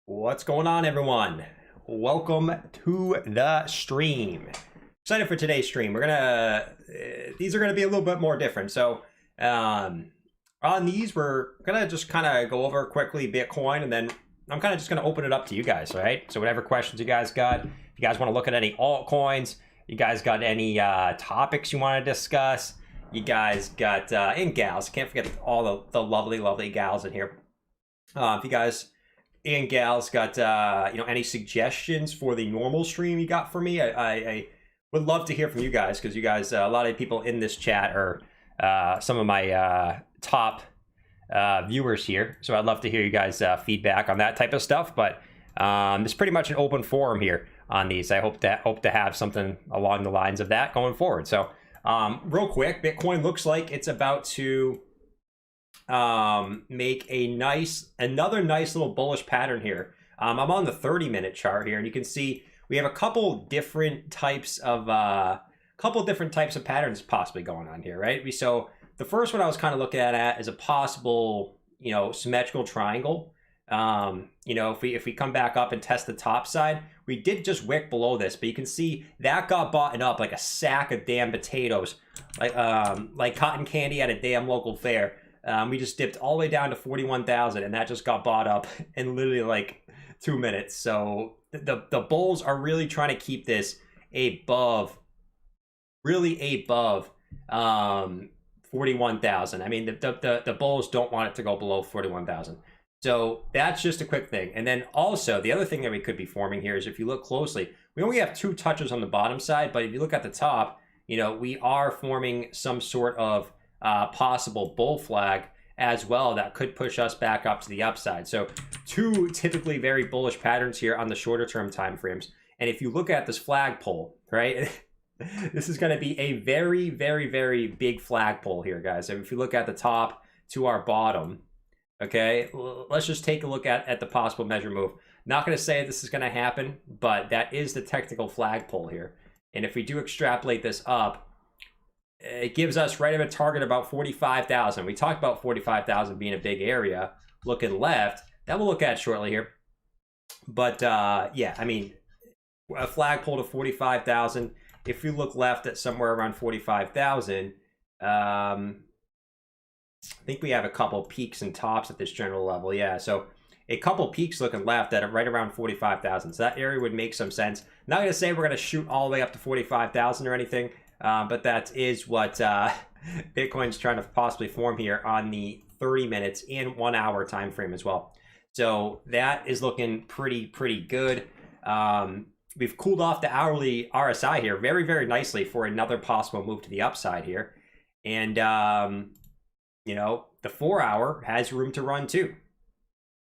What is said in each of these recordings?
What's going on, everyone? Welcome to the stream. Excited for today's stream. We're gonna these are gonna be a little bit more different. So on these, we're gonna just kind of go over quickly Bitcoin, and then I'm kind of just gonna open it up to you guys, right? So whatever questions you guys got, if you guys want to look at any altcoins, you guys got any topics you want to discuss, you guys got and gals. Can't forget all the lovely gals in here. If you guys and gals got any suggestions for the normal stream you got for me, I would love to hear from you guys, because you guys, a lot of people in this chat are some of my top viewers here, so I'd love to hear you guys feedback on that type of stuff. But it's pretty much an open forum here on these. I hope to have something along the lines of that going forward. So real quick, Bitcoin looks like it's about to make another nice little bullish pattern here. I'm on the 30-minute chart here, and you can see we have a couple different types of patterns possibly going on here, right? So the first one I was kind of looking at is a possible, symmetrical triangle. If we come back up and test the top side, we did just wick below this, but you can see that got bought up like a sack of damn potatoes, like cotton candy at a damn local fair. We just dipped all the way down to 41,000, and that just got bought up in literally like 2 minutes. So the bulls are really trying to keep this above 41,000. I mean, the bulls don't want it to go below 41,000. So that's just a quick thing. And then also the other thing that we could be forming here is, if you look closely, we only have 2 touches on the bottom side, but if you look at the top, we are forming some sort of possible bull flag as well that could push us back up to the upside. So 2 typically very bullish patterns here on the shorter term time frames. And if you look at this flagpole, right, this is going to be a very big flagpole here, guys. And if you look at the top to our bottom, okay, let's just take a look at the possible measure move. Not going to say this is going to happen, but that is the technical flagpole here. And if we do extrapolate this up, it gives us right at a target about 45,000. We talked about 45,000 being a big area. Looking left, that we'll look at shortly here. But yeah, I mean, a flagpole to 45,000. If you look left at somewhere around 45,000, I think we have a couple peaks and tops at this general level. Yeah, so a couple peaks looking left at right around 45,000. So that area would make some sense. Not going to say we're going to shoot all the way up to 45,000 or anything. But that is what Bitcoin's trying to possibly form here on the 30 minutes and 1 hour time frame as well. So that is looking pretty good. We've cooled off the hourly RSI here very nicely for another possible move to the upside here. And the 4 hour has room to run too.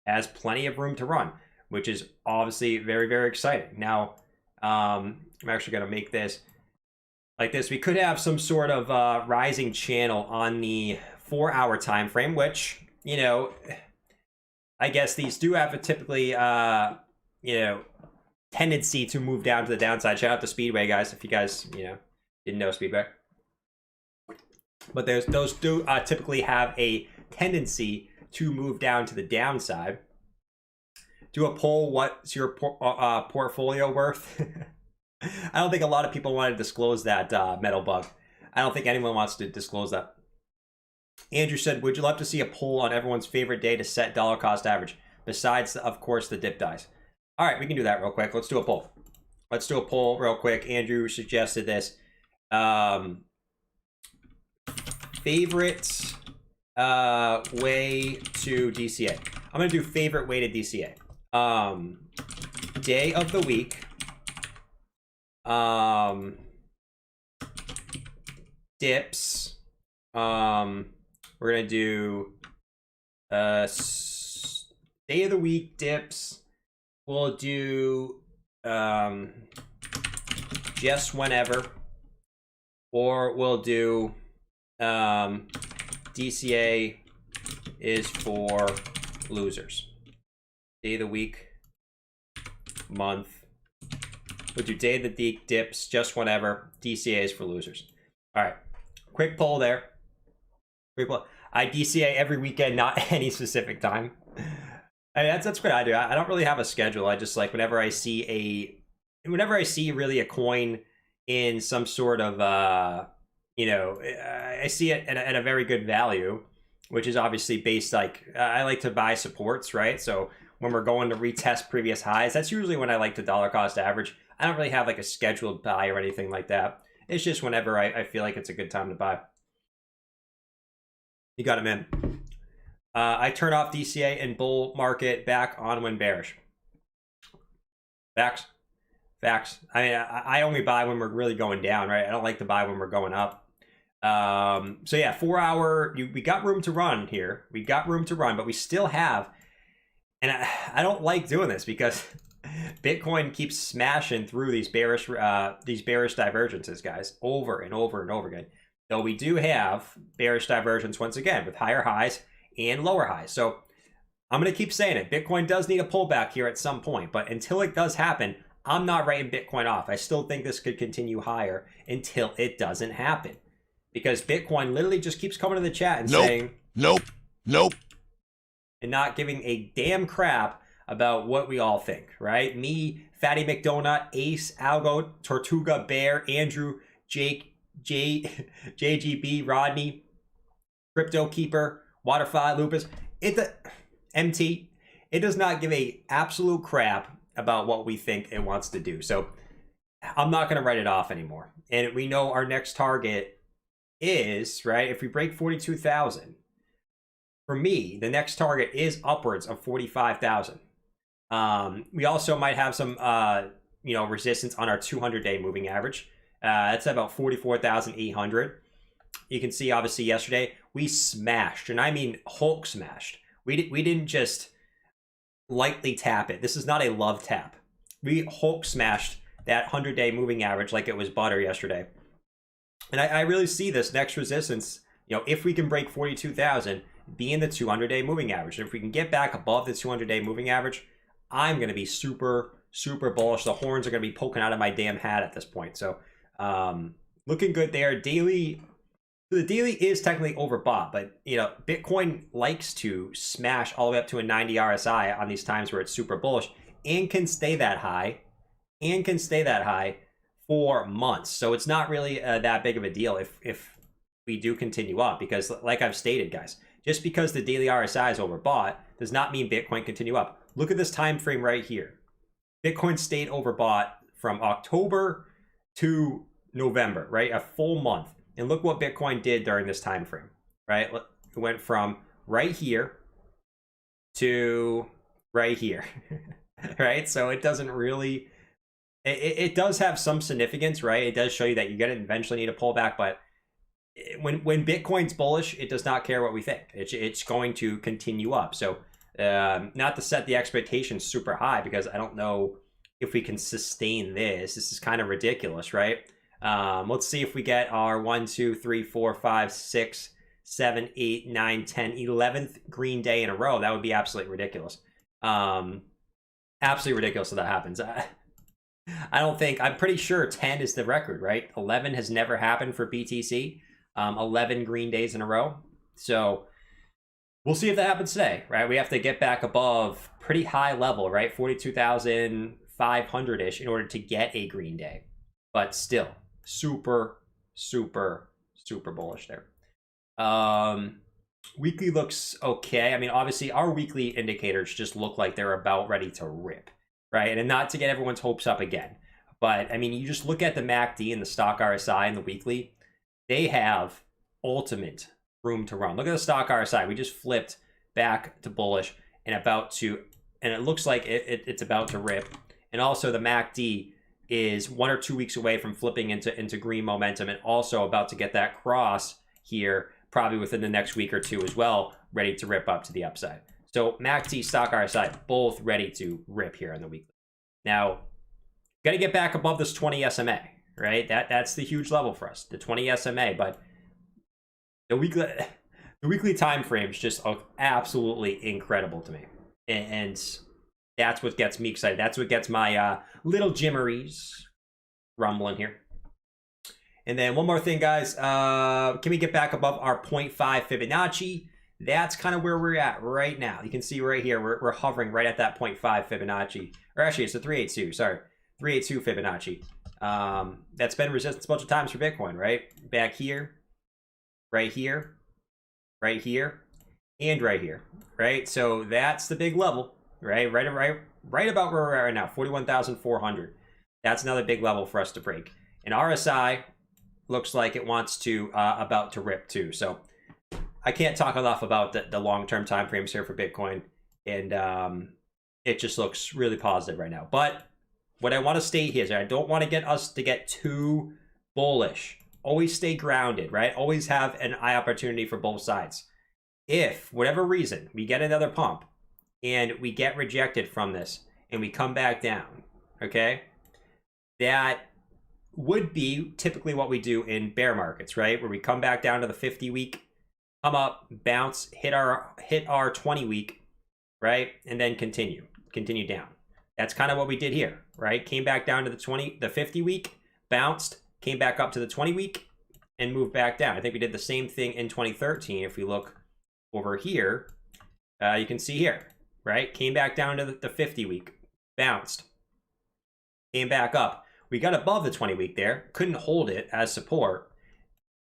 Has plenty of room to run, which is obviously very exciting. Now, I'm actually going to make this like this. We could have some sort of rising channel on the 4 hour time frame, which, I guess these do have a typically tendency to move down to the downside. Shout out to Speedway, guys, if you guys didn't know Speedway. But those do typically have a tendency to move down to the downside. Do a poll, what's your portfolio worth? I don't think a lot of people want to disclose that, Metal Bug. I don't think anyone wants to disclose that. Andrew said, would you love to see a poll on everyone's favorite day to set dollar cost average, besides, of course, the dip dies? All right, we can do that real quick. Let's do a poll. Let's do a poll real quick. Andrew suggested this. Favorite way to DCA. I'm going to do favorite way to DCA. Day of the week. Dips. We're gonna do day of the week dips. We'll do just whenever, or we'll do DCA is for losers. Day of the week, month. We'll do day of the week dips, just whenever. DCA is for losers. All right, quick poll there. Quick poll. I DCA every weekend, not any specific time. I mean, that's what I do. I don't really have a schedule. I just like whenever I see really a coin in some sort of I see it at a very good value, which is obviously based like I like to buy supports, right? So when we're going to retest previous highs, that's usually when I like to dollar cost average. I don't really have like a scheduled buy or anything like that. It's just whenever I feel like it's a good time to buy. You got it, man. I turn off DCA and bull market, back on when bearish. Facts. I mean, I only buy when we're really going down, right? I don't like to buy when we're going up. So yeah, 4 hour, we got room to run here. We got room to run, but we still have, and I don't like doing this because Bitcoin keeps smashing through these bearish divergences, guys, over and over and over again. Though we do have bearish divergence once again with higher highs and lower highs. So I'm going to keep saying it. Bitcoin does need a pullback here at some point, but until it does happen, I'm not writing Bitcoin off. I still think this could continue higher until it doesn't happen. Because Bitcoin literally just keeps coming to the chat and saying, nope, and not giving a damn crap about what we all think, right? Me, Fatty McDonut, Ace, Algo, Tortuga, Bear, Andrew, Jake, JGB, Rodney, Crypto Keeper, Waterfly, Lupus, MT, it does not give a absolute crap about what we think it wants to do. So I'm not going to write it off anymore. And we know our next target is, right, if we break 42,000, for me, the next target is upwards of 45,000. We also might have some, resistance on our 200-day moving average. That's about 44,800. You can see, obviously, yesterday we smashed, and I mean Hulk smashed. We didn't just lightly tap it. This is not a love tap. We Hulk smashed that 100-day moving average like it was butter yesterday. And I really see this next resistance, if we can break 42,000, being the 200-day moving average. And if we can get back above the 200-day moving average, I'm going to be super, super bullish. The horns are going to be poking out of my damn hat at this point. So looking good there. Daily, the daily is technically overbought, but Bitcoin likes to smash all the way up to a 90 RSI on these times where it's super bullish and can stay that high for months. So it's not really that big of a deal if we do continue up, because like I've stated, guys, just because the daily RSI is overbought does not mean Bitcoin continue up. Look at this time frame right here. Bitcoin stayed overbought from October to November, right? A full month. And look what Bitcoin did during this time frame, right? It went from right here to right here, right? So it doesn't really, it does have some significance, right? It does show you that you're going to eventually need a pullback, but when Bitcoin's bullish, it does not care what we think. It's going to continue up. So not to set the expectations super high, because I don't know if we can sustain this. This is kind of ridiculous, right? Let's see if we get our 1, 2, 3, 4, 5, 6, 7, 8, 9, 10, 11th green day in a row. That would be absolutely ridiculous. Absolutely ridiculous if that happens. I don't think, I'm pretty sure 10 is the record, right? 11 has never happened for BTC. 11 green days in a row. So we'll see if that happens today, right? We have to get back above pretty high level, right? 42,500-ish in order to get a green day. But still, super, super, super bullish there. Weekly looks okay. I mean, obviously, our weekly indicators just look like they're about ready to rip, right? And not to get everyone's hopes up again. But, I mean, you just look at the MACD and the stock RSI and the weekly. They have ultimate room to run. Look at the stock RSI. We just flipped back to bullish and it looks like it's about to rip. And also the MACD is 1 or 2 weeks away from flipping into green momentum, and also about to get that cross here probably within the next week or two as well, ready to rip up to the upside. So MACD, stock RSI, both ready to rip here on the weekly. Now, got to get back above this 20 SMA. Right, that's the huge level for us, the 20 SMA. But the weekly time frames just look absolutely incredible to me, and that's what gets me excited. That's what gets my little jimmeries rumbling here. And then one more thing, guys, can we get back above our 0.5 Fibonacci? That's kind of where we're at right now. You can see right here, we're hovering right at that 0.5 Fibonacci. Or actually, it's a 382, sorry. 382 Fibonacci. That's been resistance a bunch of times for Bitcoin, right? Back here, right here, right here, and right here, right? So that's the big level, right? Right about where we're at right now, 41,400. That's another big level for us to break. And RSI looks like it wants to about to rip too. So I can't talk enough about the long-term time frames here for Bitcoin, and it just looks really positive right now. But what I want to state here is I don't want to get us to get too bullish. Always stay grounded, right? Always have an eye opportunity for both sides. If, whatever reason, we get another pump and we get rejected from this and we come back down, okay? That would be typically what we do in bear markets, right? Where we come back down to the 50-week, come up, bounce, hit our 20-week, right? And then continue down. That's kind of what we did here, right? Came back down to the 50-week, bounced, came back up to the 20-week, and moved back down. I think we did the same thing in 2013. If we look over here, you can see here, right? Came back down to the 50-week, bounced, came back up. We got above the 20-week there, couldn't hold it as support,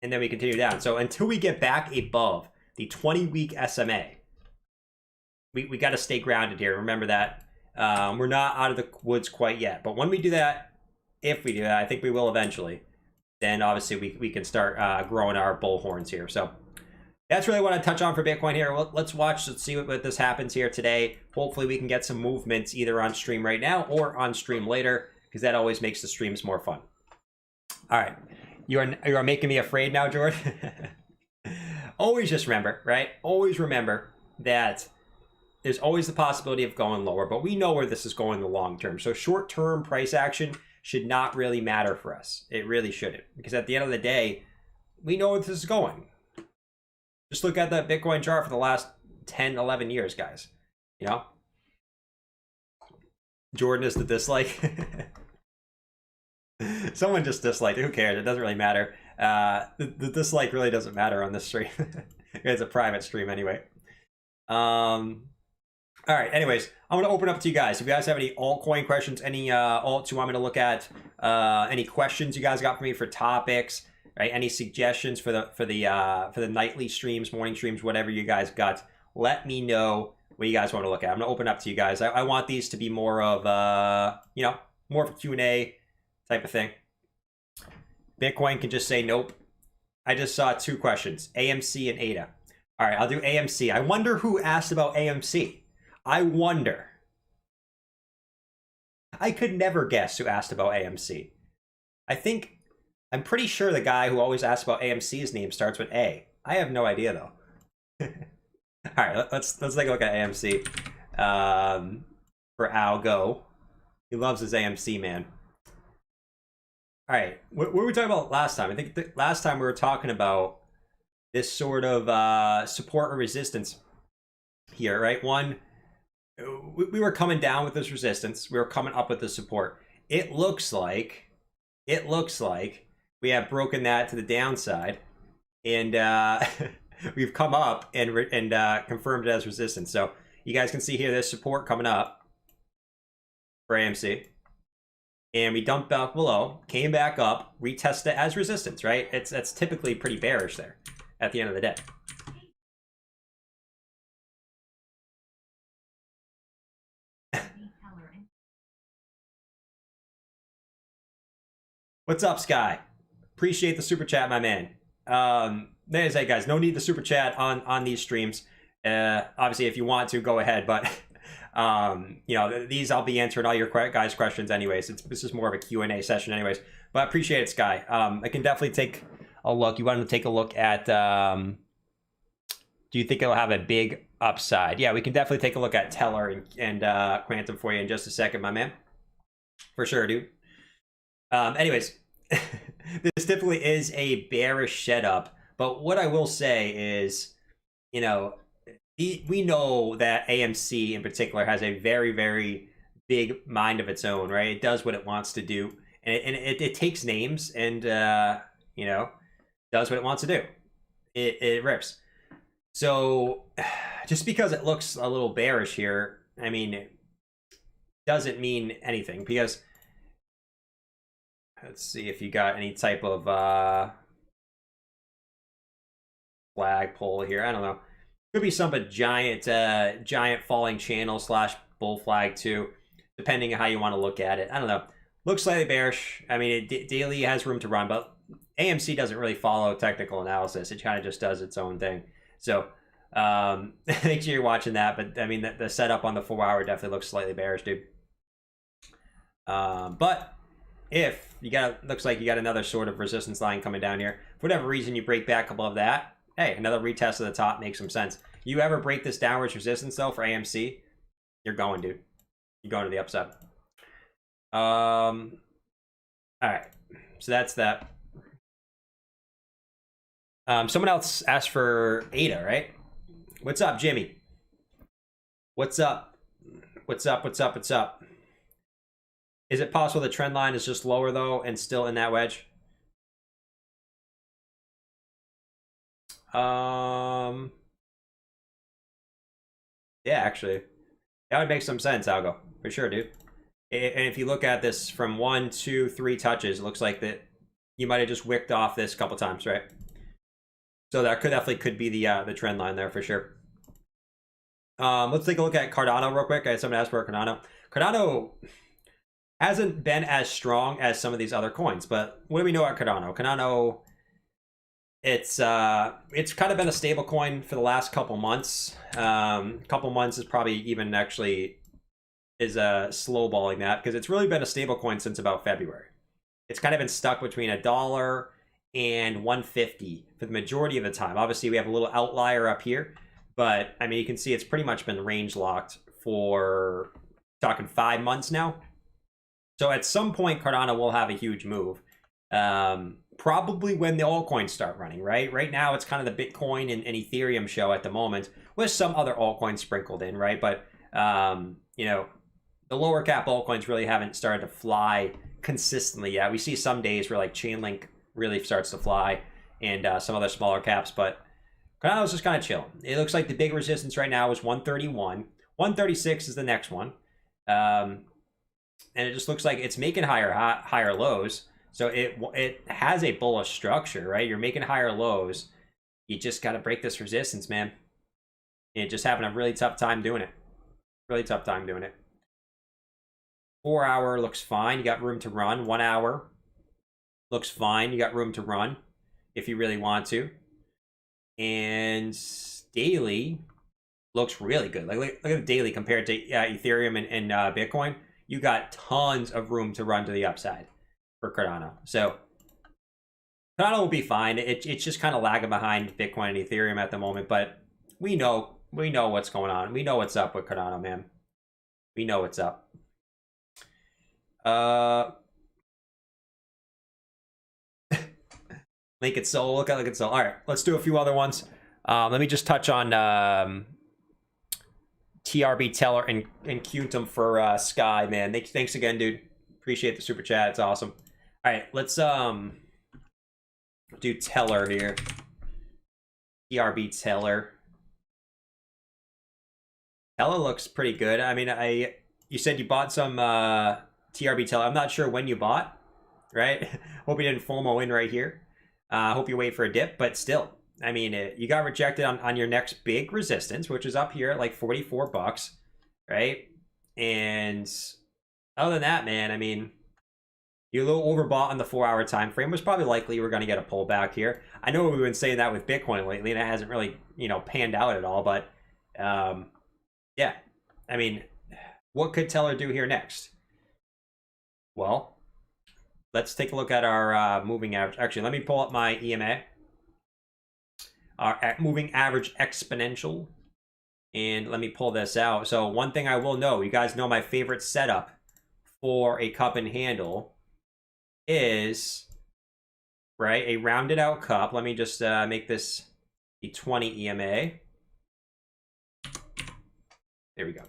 and then we continue down. So until we get back above the 20-week SMA, we got to stay grounded here. Remember that. We're not out of the woods quite yet. But when we do that, if we do that, I think we will eventually, then obviously we can start growing our bull horns here. So that's really what I touch on for Bitcoin here. Let's see what this happens here today. Hopefully we can get some movements either on stream right now or on stream later, because that always makes the streams more fun. All right. You are making me afraid now, George. Always just remember, right? Always remember that there's always the possibility of going lower, but we know where this is going in the long term. So short-term price action should not really matter for us. It really shouldn't, because at the end of the day, we know where this is going. Just look at the Bitcoin chart for the last 10, 11 years, guys. You know? Jordan is the dislike. Someone just disliked. Who cares? It doesn't really matter. The dislike really doesn't matter on this stream. It's a private stream anyway. All right, anyways, I'm going to open up to you guys. If you guys have any altcoin questions, any alts you want me to look at, any questions you guys got for me for topics, right? Any suggestions for the nightly streams, morning streams, whatever you guys got, let me know what you guys want to look at. I'm going to open up to you guys. I want these to be more of more of a Q&A type of thing. Bitcoin can just say nope. I just saw 2 questions, AMC and ADA. All right, I'll do AMC. I wonder who asked about AMC. I wonder. I could never guess who asked about AMC. I'm pretty sure the guy who always asks about AMC's name starts with A. I have no idea though. All right, let's take a look at AMC. For Algo, he loves his AMC, man. All right, what were we talking about last time? I think last time we were talking about this sort of support or resistance here, right? One, we were coming down with this resistance. We were coming up with the support. It looks like we have broken that to the downside, and we've come up and confirmed it as resistance. So you guys can see here, there's support coming up for AMC, and we dumped back below, came back up, retested it as resistance. Right? That's typically pretty bearish there at the end of the day. What's up, Sky? Appreciate the super chat, my man. There's that, guys. No need the super chat on these streams. Obviously, if you want to, go ahead. But these I'll be answering all your guys' questions anyways. This is more of a Q&A session anyways. But I appreciate it, Sky. I can definitely take a look. You want to take a look at? Do you think it'll have a big upside? Yeah, we can definitely take a look at Teller and Quantum for you in just a second, my man. For sure, dude. Anyways, this typically is a bearish setup, but what I will say is, we know that AMC in particular has a very, very big mind of its own, right? It does what it wants to do, and it takes names and, does what it wants to do. It rips. So just because it looks a little bearish here, I mean, it doesn't mean anything, because let's see if you got any type of flagpole here. I don't know. Could be some giant falling channel / bull flag too, depending on how you want to look at it. I don't know. Looks slightly bearish. I mean, daily has room to run, but AMC doesn't really follow technical analysis. It kind of just does its own thing. So make sure you're watching that. But I mean, the setup on the 4-hour definitely looks slightly bearish, dude. But if you looks like you got another sort of resistance line coming down here, for whatever reason you break back above that, hey, another retest of the top makes some sense. You ever break this downwards resistance though for AMC, you're going, dude. You're going to the upside. All right, so that's that. Someone else asked for ADA, right? What's up, Jimmy? What's up? What's up? What's up? What's up? Is it possible the trend line is just lower though and still in that wedge? Yeah, actually, that would make some sense, Algo, for sure, dude. And if you look at this from 1, 2, 3 touches, it looks like that you might have just wicked off this a couple times, right? So that definitely be the trend line there for sure. Let's take a look at Cardano real quick. I had someone ask for Cardano. Cardano hasn't been as strong as some of these other coins, but what do we know about Cardano? Cardano, it's kind of been a stable coin for the last couple months. Couple months is probably even actually is slow balling that, because it's really been a stable coin since about February. It's kind of been stuck between $1 and 150 for the majority of the time. Obviously, we have a little outlier up here, but I mean, you can see it's pretty much been range locked for talking 5 months now. So at some point, Cardano will have a huge move. Probably when the altcoins start running, right? Right now, it's kind of the Bitcoin and Ethereum show at the moment, with some other altcoins sprinkled in, right? But, you know, the lower cap altcoins really haven't started to fly consistently yet. We see some days where like Chainlink really starts to fly, and some other smaller caps, but Cardano's just kind of chill. It looks like the big resistance right now is 131. 136 is the next one. And it just looks like it's making higher lows. So it has a bullish structure, right? You're making higher lows. You just got to break this resistance, man. And just having a really tough time doing it. Really tough time doing it. 4-hour looks fine. You got room to run. 1 hour looks fine. You got room to run if you really want to. And daily looks really good. Like look at the daily compared to Ethereum and Bitcoin. You got tons of room to run to the upside for Cardano. So Cardano will be fine. It's just kind of lagging behind Bitcoin and Ethereum at the moment, but we know what's going on. We know what's up with Cardano, man. We know what's up. Link it Soul. Look at Link it Soul. All right, let's do a few other ones. Let me just touch on TRB Teller and Qtum for Sky, man. Thanks again, dude. Appreciate the super chat. It's awesome. All right, let's do Teller here. TRB Teller. Teller looks pretty good. I mean, you said you bought some TRB Teller. I'm not sure when you bought, right? Hope you didn't FOMO in right here. Hope you wait for a dip, but still, I mean, you got rejected on your next big resistance, which is up here at like 44 bucks, right? And other than that, man, I mean, you're a little overbought on the 4-hour time frame. Was probably likely you were going to get a pullback here. I know we've been saying that with Bitcoin lately, and it hasn't really, panned out at all. But yeah, I mean, what could Teller do here next? Well, let's take a look at our moving average. Actually, let me pull up my EMA. Our moving average exponential. And let me pull this out. So one thing I will know, you guys know my favorite setup for a cup and handle is, right, a rounded out cup. Let me just make this the 20 EMA. There we go.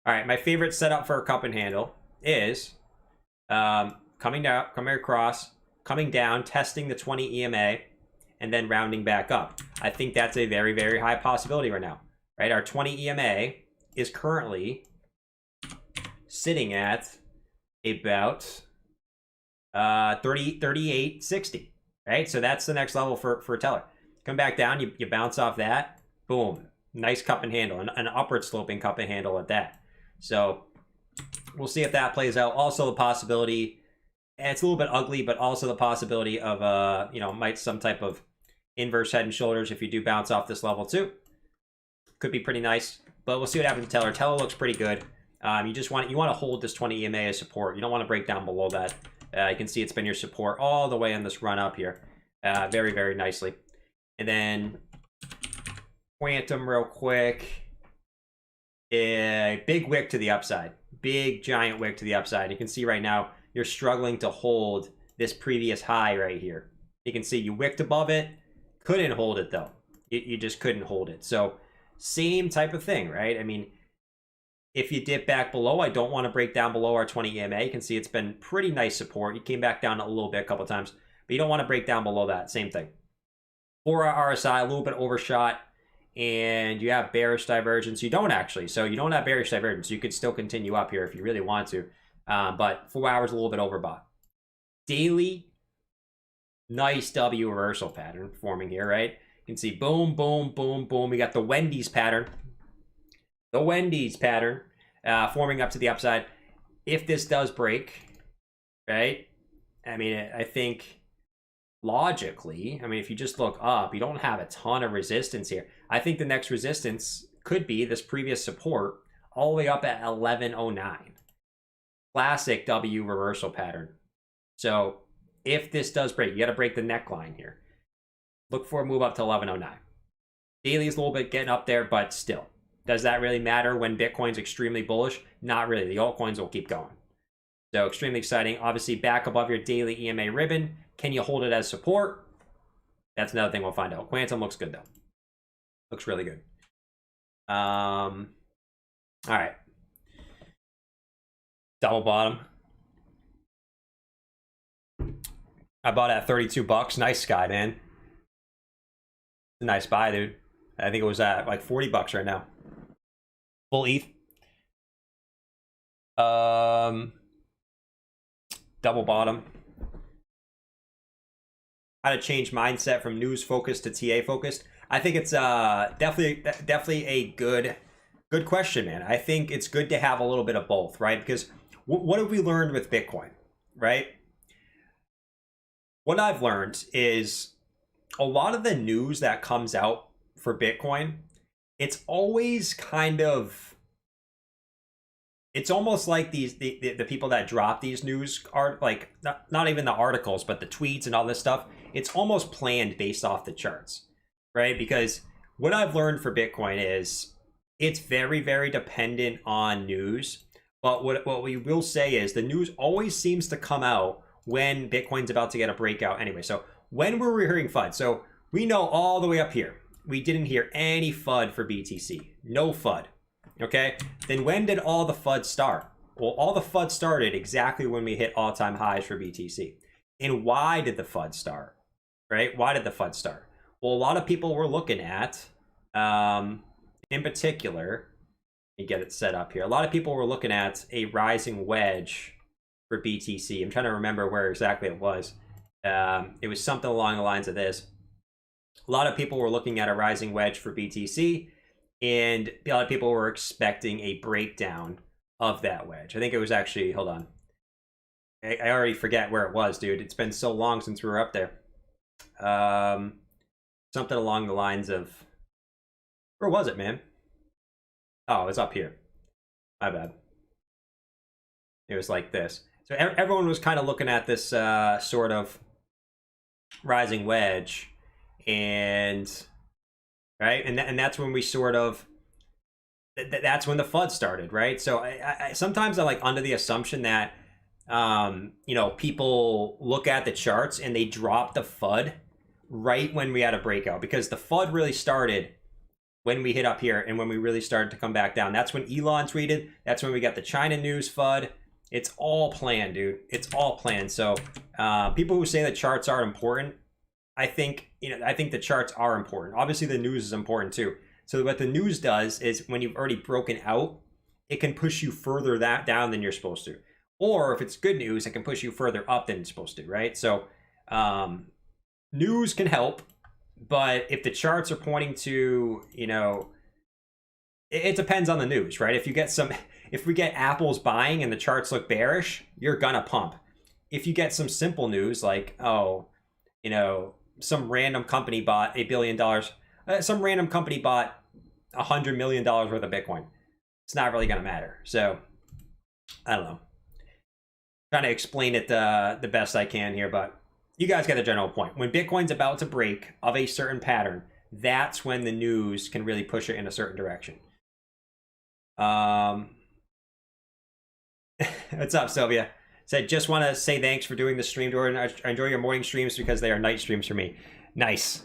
All right, my favorite setup for a cup and handle is coming down, coming across, coming down, testing the 20 EMA, and then rounding back up. I think that's a very, very high possibility right now, right? Our 20 EMA is currently sitting at about 38.60, right? So that's the next level for Teller. Come back down, you bounce off that, boom, nice cup and handle, an upward sloping cup and handle at that. So we'll see if that plays out. Also the possibility, and it's a little bit ugly, but also the possibility of might some type of inverse head and shoulders if you do bounce off this level too. Could be pretty nice, but we'll see what happens to Teller. Teller looks pretty good. You want to hold this 20 EMA as support. You don't want to break down below that. You can see it's been your support all the way on this run up here, very, very nicely. And then Quantum real quick, a big wick to the upside, big giant wick to the upside. You can see right now you're struggling to hold this previous high right here. You can see you wicked above it, couldn't hold it though. You just couldn't hold it. So same type of thing, right? I mean, if you dip back below, I don't want to break down below our 20 EMA. You can see it's been pretty nice support. You came back down a little bit a couple times, but you don't want to break down below that. Same thing. For our RSI, a little bit overshot, and you have bearish divergence. You don't actually. So you don't have bearish divergence. You could still continue up here if you really want to. But 4 hours, a little bit overbought. Daily, nice W reversal pattern forming here, right? You can see boom, boom, boom, boom. We got the Wendy's pattern. The Wendy's pattern forming up to the upside. If this does break, right? I mean, I think logically, I mean, if you just look up, you don't have a ton of resistance here. I think the next resistance could be this previous support all the way up at 1109. Classic W reversal pattern. So if this does break, you got to break the neckline here. Look for a move up to 1109. Daily is a little bit getting up there, but still. Does that really matter when Bitcoin's extremely bullish? Not really. The altcoins will keep going. So extremely exciting. Obviously, back above your daily EMA ribbon. Can you hold it as support? That's another thing we'll find out. Quantum looks good, though. Looks really good. All right. Double bottom. I bought it at 32 bucks. Nice guy, man. A nice buy, dude. I think it was at like 40 bucks right now. Full ETH. Double bottom. How to change mindset from news focused to TA focused. I think it's definitely a good question, man. I think it's good to have a little bit of both, right? Because what have we learned with Bitcoin, right? What I've learned is a lot of the news that comes out for Bitcoin, it's always kind of, it's almost like the people that drop these news are like, not even the articles, but the tweets and all this stuff. It's almost planned based off the charts, right? Because what I've learned for Bitcoin is it's very, very dependent on news. But what we will say is the news always seems to come out when Bitcoin's about to get a breakout anyway. So when were we hearing FUD? So we know all the way up here, we didn't hear any FUD for BTC. No FUD. Okay. Then when did all the FUD start? Well, all the FUD started exactly when we hit all-time highs for BTC. And why did the FUD start? Right? Why did the FUD start? Well, a lot of people were looking at, in particular, let me get it set up here. A lot of people were looking at a rising wedge for BTC. I'm trying to remember where exactly it was. It was something along the lines of this. A lot of people were looking at a rising wedge for BTC, and a lot of people were expecting a breakdown of that wedge. I think it was actually, hold on. I already forget where it was, dude. It's been so long since we were up there. Something along the lines of, where was it, man? Oh, it's up here. My bad. It was like this. So everyone was kind of looking at this sort of rising wedge, and right, and that's when we sort of that's when the FUD started, right? So I sometimes I'm like under the assumption that people look at the charts and they drop the FUD right when we had a breakout, because the FUD really started when we hit up here and when we really started to come back down. That's when Elon tweeted. That's when we got the China news FUD. It's all planned, dude. It's all planned. So people who say that charts aren't important, I think, I think the charts are important. Obviously, the news is important too. So what the news does is when you've already broken out, it can push you further down than you're supposed to. Or if it's good news, it can push you further up than it's supposed to, right? So news can help, but if the charts are pointing to, it depends on the news, right? If we get Apple's buying and the charts look bearish, you're gonna pump. If you get some simple news like, some random company bought $1 billion, some random company bought $100 million worth of Bitcoin, it's not really gonna matter. So I don't know. Trying to explain it the best I can here, but you guys get the general point. When Bitcoin's about to break of a certain pattern, that's when the news can really push it in a certain direction. What's up, Sylvia? Said, just want to say thanks for doing the stream, Jordan. I enjoy your morning streams because they are night streams for me. Nice.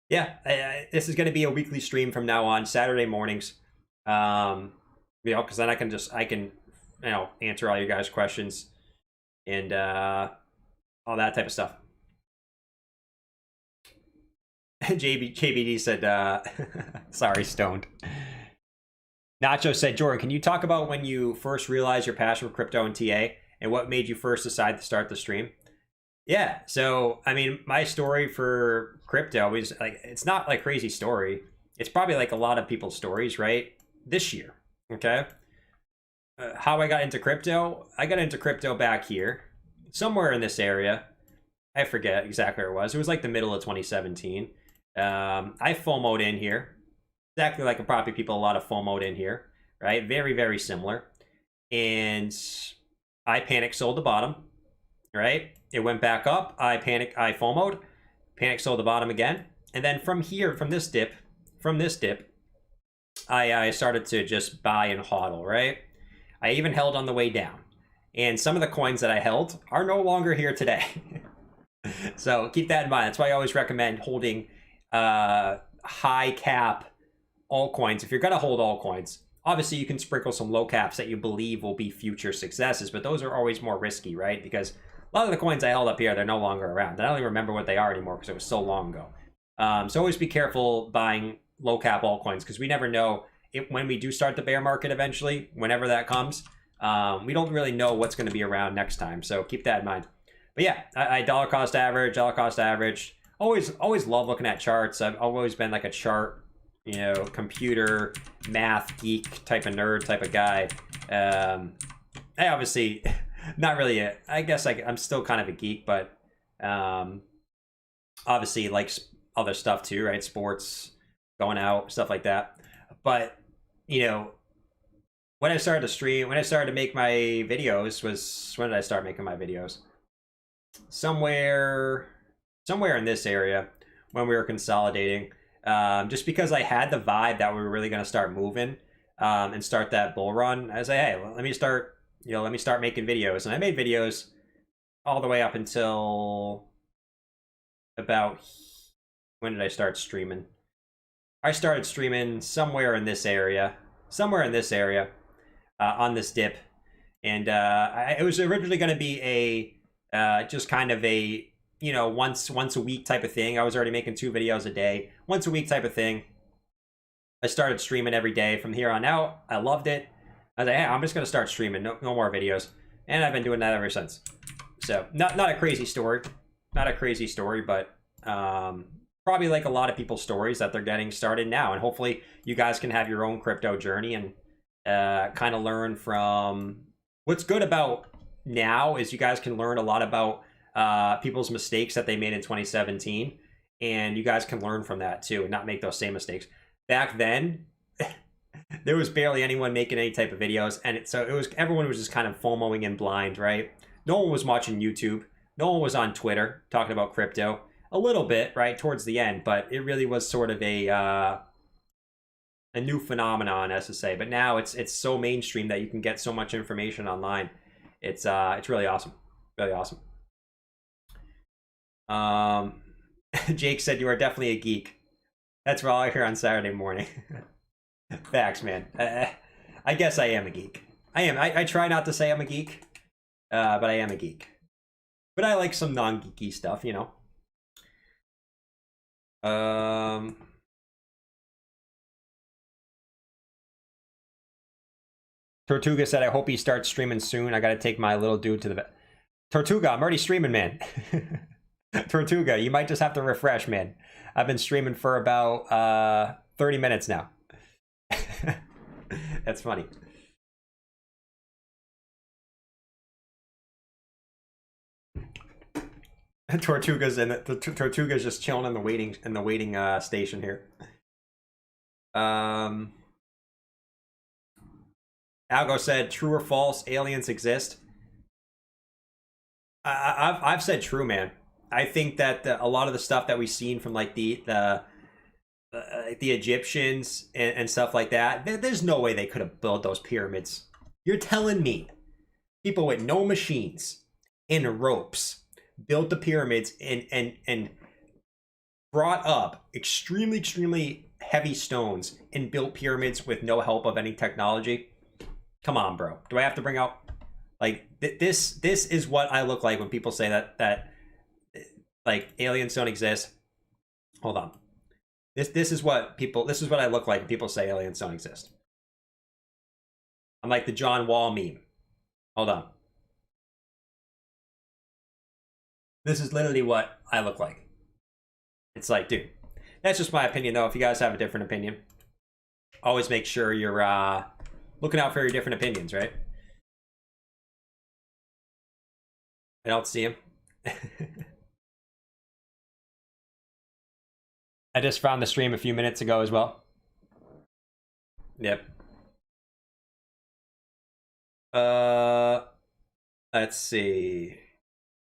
Yeah, this is going to be a weekly stream from now on, Saturday mornings. Because then I can answer all you guys' questions and all that type of stuff. JBD said, sorry, stoned. Nacho said, Jordan, can you talk about when you first realized your passion for crypto and TA and what made you first decide to start the stream? Yeah, so, I mean, my story for crypto is, it's not like crazy story. It's probably like a lot of people's stories, right? This year, okay? How I got into crypto? I got into crypto back here, somewhere in this area. I forget exactly where it was. It was like the middle of 2017. I FOMO'd in here. Exactly like probably people, a lot of FOMO'd in here, right? Very, very similar. And I panic sold the bottom, right? It went back up. I FOMO'd, panic sold the bottom again. And then from here, from this dip, I started to just buy and hodl, right? I even held on the way down. And some of the coins that I held are no longer here today. So keep that in mind. That's why I always recommend holding high cap altcoins. If you're going to hold altcoins, obviously you can sprinkle some low caps that you believe will be future successes, but those are always more risky, right? Because a lot of the coins I held up here, they're no longer around. I don't even remember what they are anymore because it was so long ago. So always be careful buying low cap altcoins because we never know when we do start the bear market eventually, whenever that comes. We don't really know what's going to be around next time. So keep that in mind. But yeah, I dollar cost average. Always love looking at charts. I've always been like a chart, computer math geek type of nerd type of guy. I obviously not really I guess I'm still kind of a geek, but obviously like other stuff too, right? Sports, going out, stuff like that. But when I started to stream, when I started to make my videos was, when did I start making my videos? Somewhere in this area when we were consolidating. Just because I had the vibe that we were really going to start moving and start that bull run. I was like, hey, let me start making videos. And I made videos all the way up until about, when did I start streaming? I started streaming somewhere in this area on this dip. And it was originally going to be just kind of a, once a week type of thing. I was already making 2 videos a day, once a week type of thing. I started streaming every day from here on out. I loved it. I was like, hey, I'm just going to start streaming. No more videos. And I've been doing that ever since. So not a crazy story, but probably like a lot of people's stories that they're getting started now. And hopefully you guys can have your own crypto journey and kind of learn from. What's good about now is you guys can learn a lot about people's mistakes that they made in 2017, and you guys can learn from that too and not make those same mistakes. Back then there was barely anyone making any type of videos, and so everyone was just kind of FOMOing in blind, right? No one was watching YouTube, no one was on Twitter talking about crypto. A little bit, right, towards the end, but it really was sort of a new phenomenon, as to say. But now it's so mainstream that you can get so much information online. It's really awesome. Jake said you are definitely a geek. That's all I hear on Saturday morning. Facts, man. I guess I am a geek. I am. I try not to say I'm a geek, but I am a geek. But I like some non-geeky stuff, Tortuga said, I hope he starts streaming soon. I got to take my little dude to the vet. Tortuga, I'm already streaming, man. Tortuga, you might just have to refresh, man. I've been streaming for about 30 minutes now. That's funny. Tortuga's Tortuga's just chilling in the waiting station here. Algo said, true or false, aliens exist. I've said true, man. I think that a lot of the stuff that we've seen from like the Egyptians and stuff like that, there's no way they could have built those pyramids. You're telling me people with no machines and ropes built the pyramids and brought up extremely heavy stones and built pyramids with no help of any technology? Come on, bro. Do I have to bring out like this is what I look like when people say that like aliens don't exist. Hold on. This is what I look like when people say aliens don't exist. I'm like the John Wall meme. Hold on. This is literally what I look like. It's like, dude, that's just my opinion though. If you guys have a different opinion, always make sure you're looking out for your different opinions, right? I don't see him. I just found the stream a few minutes ago as well. Yep. Let's see.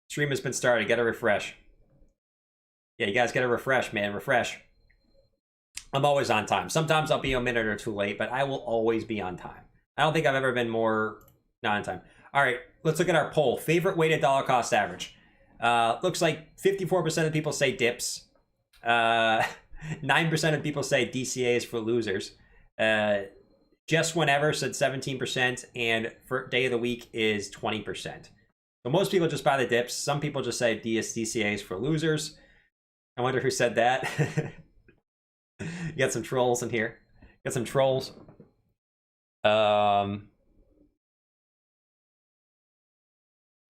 Stream has been started. Get a refresh. Yeah, you guys get a refresh, man. Refresh. I'm always on time. Sometimes I'll be a minute or two late, but I will always be on time. I don't think I've ever been more not on time. All right, let's look at our poll. Favorite weighted dollar cost average. Looks like 54% of people say dips. 9% of people say DCA is for losers. Just whenever said 17%, and for day of the week is 20%. So most people just buy the dips. Some people just say DCA is for losers. I wonder who said that. You got some trolls in here. Got some trolls. I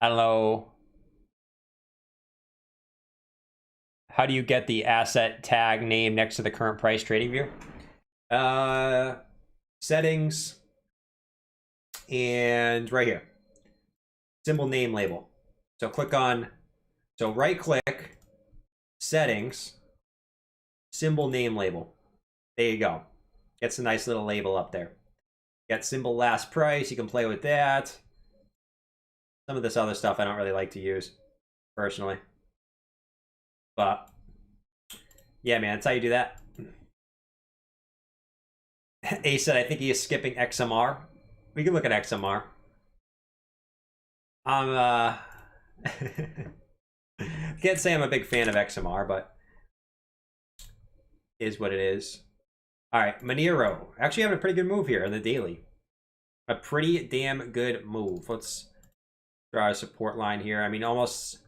don't know. How do you get the asset tag name next to the current price trading view? Settings, and right here, symbol name label. So click on, so right click, settings, symbol name label. There you go. Gets a nice little label up there. Got symbol last price. You can play with that. Some of this other stuff I don't really like to use personally. But yeah, man, that's how you do that. Ace said, I think he is skipping XMR. We can look at XMR. Can't say I'm a big fan of XMR, but is what it is. All right, Monero. Actually having a pretty good move here in the daily. A pretty damn good move. Let's draw a support line here. I mean, almost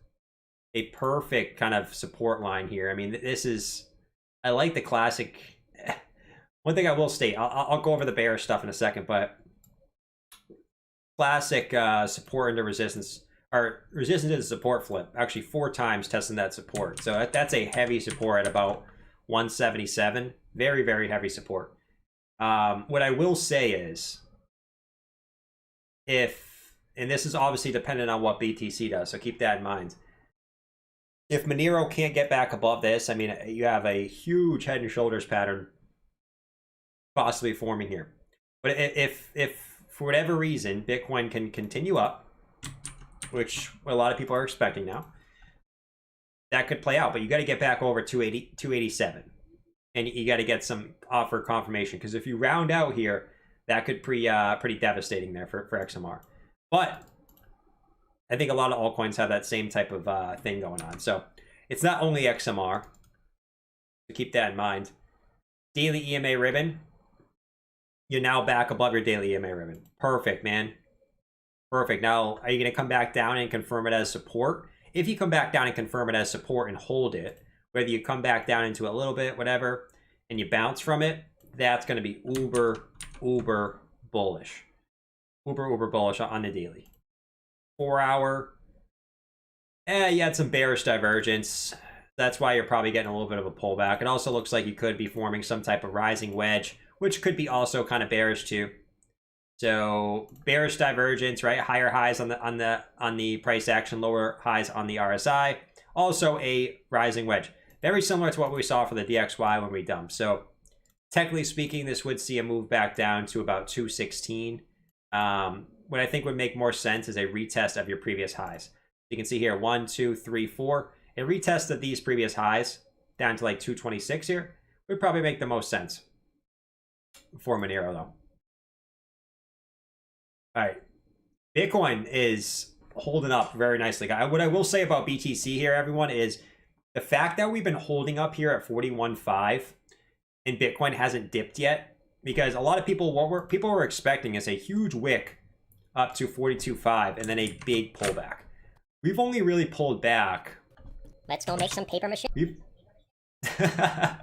a perfect kind of support line here. I mean, this is, I like the classic. One thing I will state, I'll go over the bearish stuff in a second, but classic support into resistance, or resistance into support flip, actually 4 times testing that support. So that's a heavy support at about 177. Very, very heavy support. What I will say is, and this is obviously dependent on what BTC does, so keep that in mind. If Monero can't get back above this, I mean, you have a huge head and shoulders pattern possibly forming here. But if for whatever reason Bitcoin can continue up, which a lot of people are expecting now, that could play out. But you got to get back over 280, 287, and you got to get some offer confirmation, because if you round out here, that could pretty devastating there for XMR. But I think a lot of altcoins have that same type of thing going on. So it's not only XMR. So keep that in mind. Daily EMA ribbon. You're now back above your daily EMA ribbon. Perfect, man. Perfect. Now, are you going to come back down and confirm it as support? If you come back down and confirm it as support and hold it, whether you come back down into a little bit, whatever, and you bounce from it, that's going to be uber bullish. Uber bullish on the daily. 4 hour, you had some bearish divergence. That's why you're probably getting a little bit of a pullback. It also looks like you could be forming some type of rising wedge, which could be also kind of bearish too. So bearish divergence, right? Higher highs on the price action, lower highs on the RSI. Also a rising wedge. Very similar to what we saw for the DXY when we dumped. So technically speaking, this would see a move back down to about 216. What I think would make more sense is a retest of your previous highs. You can see here 1, 2, 3, 4. A retest of these previous highs down to like 226 here would probably make the most sense for Monero though. All right, Bitcoin is holding up very nicely. What I will say about BTC here, everyone, is the fact that we've been holding up here at 41.5 and Bitcoin hasn't dipped yet, because a lot of people, people were expecting is a huge wick up to 42.5 and then a big pullback. We've only really pulled back. Let's go make some paper mache. I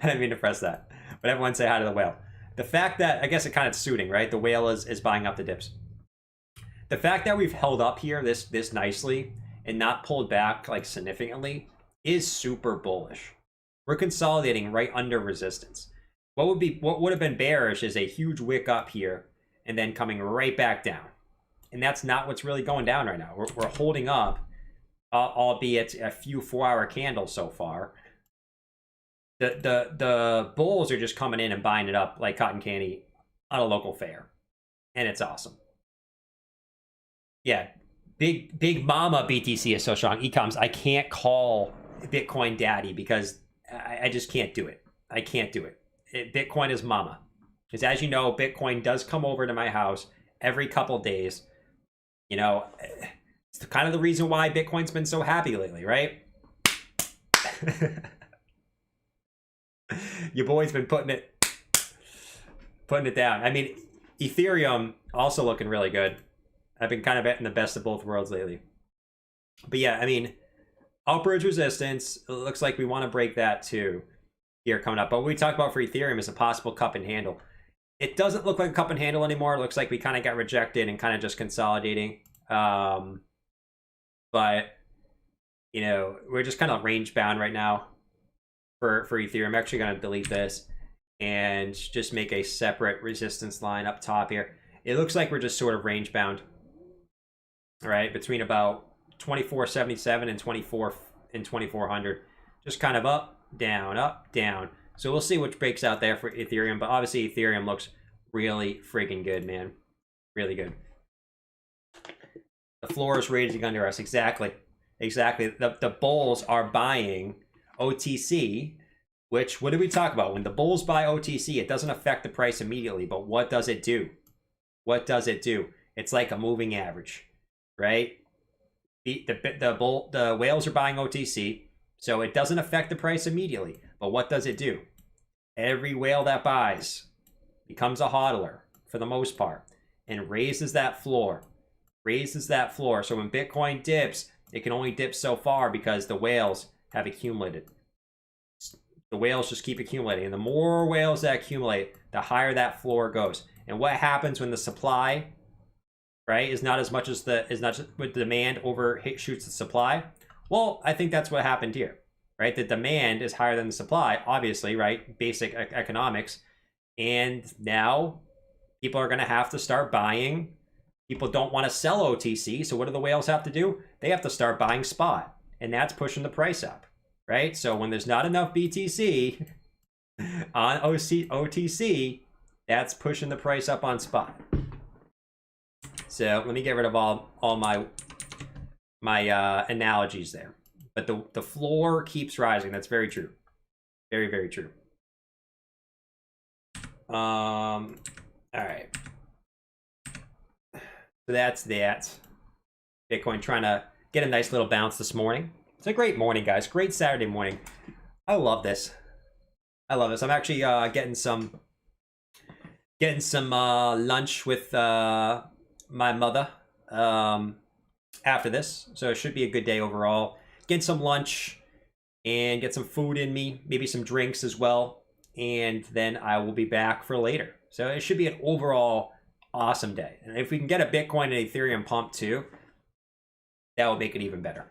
didn't mean to press that, but everyone say hi to the whale. The fact that, I guess it kind of suiting, right? The whale is buying up the dips. The fact that we've held up here this nicely and not pulled back like significantly is super bullish. We're consolidating right under resistance. What would have been bearish is a huge wick up here and then coming right back down. And that's not what's really going down right now. We're holding up, albeit a few 4-hour candles so far. The bulls are just coming in and buying it up like cotton candy on a local fair. And it's awesome. Yeah, big mama BTC is so strong. Ecoms, I can't call Bitcoin daddy because I just can't do it. I can't do it. Bitcoin is mama. Because as you know, Bitcoin does come over to my house every couple days. You know, it's kind of the reason why Bitcoin's been so happy lately, right? Your boy's been putting it down. I mean, Ethereum also looking really good. I've been kind of betting the best of both worlds lately. But yeah, I mean, upwards resistance, it looks like we want to break that too here coming up. But what we talked about for Ethereum is a possible cup and handle. It doesn't look like a cup and handle anymore. It looks like we kind of got rejected and kind of just consolidating. But, you know, we're just kind of range bound right now for Ethereum. I'm actually going to delete this and just make a separate resistance line up top here. It looks like we're just sort of range bound, right? Between about 2477 and 2400. Just kind of up, down. So we'll see which breaks out there for Ethereum. But obviously Ethereum looks really freaking good, man. Really good. The floor is raging under us. Exactly. The bulls are buying OTC, which, what did we talk about? When the bulls buy OTC, it doesn't affect the price immediately. But what does it do? What does it do? It's like a moving average, right? The whales are buying OTC, so it doesn't affect the price immediately. But what does it do? Every whale that buys becomes a hodler for the most part and raises that floor. So when Bitcoin dips, it can only dip so far because the whales have accumulated. The whales just keep accumulating. And the more whales that accumulate, the higher that floor goes. And what happens when the supply, right, is not as much as with demand overshoots the supply? Well, I think that's what happened here, right? The demand is higher than the supply, obviously, right? Basic economics. And now people are going to have to start buying. People don't want to sell OTC. So what do the whales have to do? They have to start buying spot. And that's pushing the price up, right? So when there's not enough BTC on OTC, that's pushing the price up on spot. So let me get rid of all my analogies there. But the floor keeps rising. That's very true. Very, very true. All right. So that's that. Bitcoin trying to get a nice little bounce this morning. It's a great morning, guys. Great Saturday morning. I love this. I'm actually getting some lunch with my mother after this, so it should be a good day overall. Getting some lunch, and get some food in me, maybe some drinks as well. And then I will be back for later. So it should be an overall awesome day. And if we can get a Bitcoin and Ethereum pump too, that will make it even better.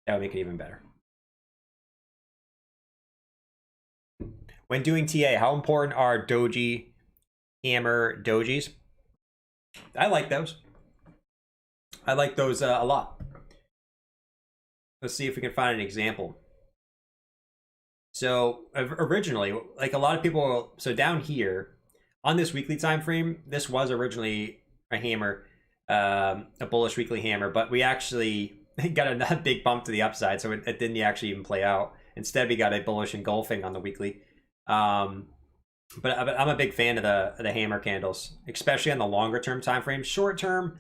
That would make it even better. When doing TA, how important are doji, hammer dojis? I like those. I like those a lot. Let's see if we can find an example. So originally, like a lot of people, so down here on this weekly time frame, this was originally a hammer, a bullish weekly hammer, but we actually got a big bump to the upside, so it didn't actually even play out. Instead, we got a bullish engulfing on the weekly. But I'm a big fan of the hammer candles, especially on the longer term time frame. Short term,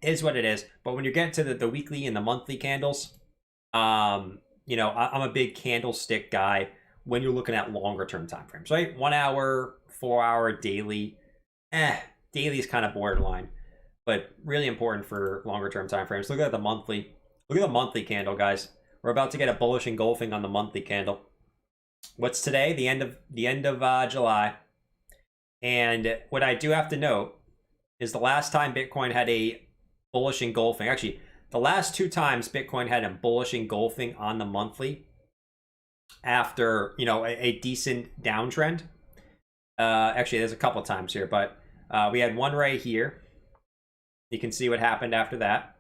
is what it is. But when you get to the weekly and the monthly candles, you know, I'm a big candlestick guy when you're looking at longer term time frames, right? 1 hour, 4 hour, daily. Daily is kind of borderline, but really important for longer term time frames. Look at the monthly. Look at the monthly candle, guys. We're about to get a bullish engulfing on the monthly candle. What's today? The end of July. And what I do have to note is the last time Bitcoin had a bullish engulfing, actually, the last 2 times Bitcoin had a bullish engulfing on the monthly after, you know, a decent downtrend. Actually, there's a couple times here, but we had one right here. You can see what happened after that.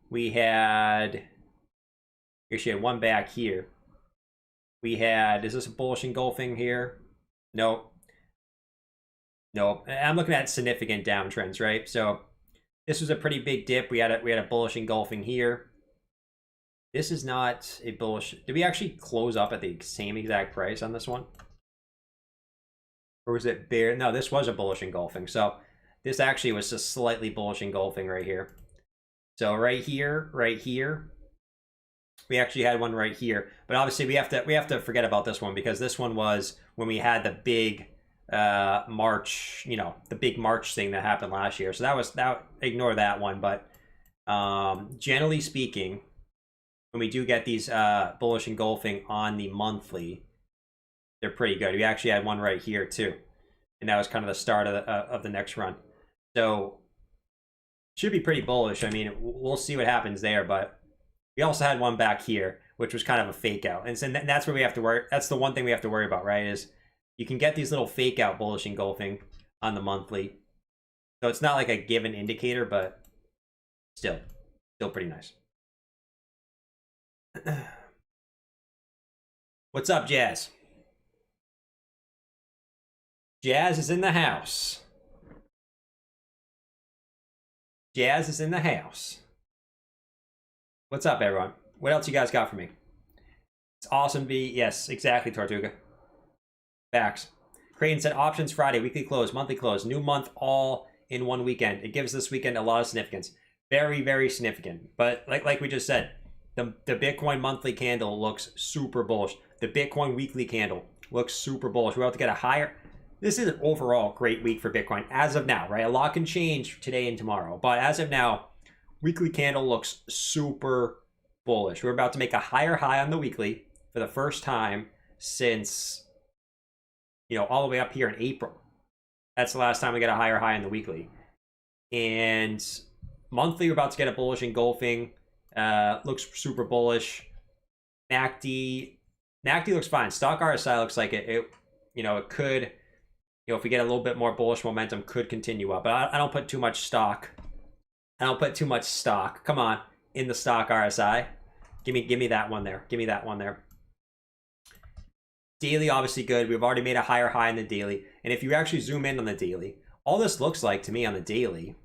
We actually had one back here. We had, is this a bullish engulfing here? Nope. Nope. I'm looking at significant downtrends, right? So this was a pretty big dip. We had a bullish engulfing here. This is not a bullish. Did we actually close up at the same exact price on this one? Or was it bear? No, this was a bullish engulfing. So this actually was just slightly bullish engulfing right here. So right here, we actually had one right here. But obviously we have to forget about this one, because this one was when we had the big March, you know, the big March thing that happened last year. So ignore that one. But generally speaking, when we do get these bullish engulfing on the monthly, they're pretty good. We actually had one right here too, and that was kind of the start of the next run. So should be pretty bullish. I mean, we'll see what happens there, but we also had one back here, which was kind of a fake out. And so that's where we have to worry. That's the one thing we have to worry about, right? Is you can get these little fake out bullish engulfing on the monthly. So it's not like a given indicator, but still pretty nice. What's up, Jazz? Jazz is in the house. Jazz is in the house. What's up, everyone? What else you guys got for me? It's awesome to be... Yes, exactly, Tortuga. Facts. Creighton said options Friday, weekly close, monthly close, new month all in one weekend. It gives this weekend a lot of significance. Very, very significant. But like we just said, the Bitcoin monthly candle looks super bullish. The Bitcoin weekly candle looks super bullish. We're about to get a higher... This is an overall great week for Bitcoin as of now, right? A lot can change today and tomorrow. But as of now, weekly candle looks super bullish. We're about to make a higher high on the weekly for the first time since, you know, all the way up here in April. That's the last time we got a higher high on the weekly. And monthly, we're about to get a bullish engulfing. Looks super bullish. MACD looks fine. Stock RSI looks like it you know, it could, you know, if we get a little bit more bullish momentum, could continue up. But I don't put too much stock. Come on, in the stock RSI. Give me that one there. Give me that one there. Daily, obviously good. We've already made a higher high in the daily. And if you actually zoom in on the daily, all this looks like to me on the daily,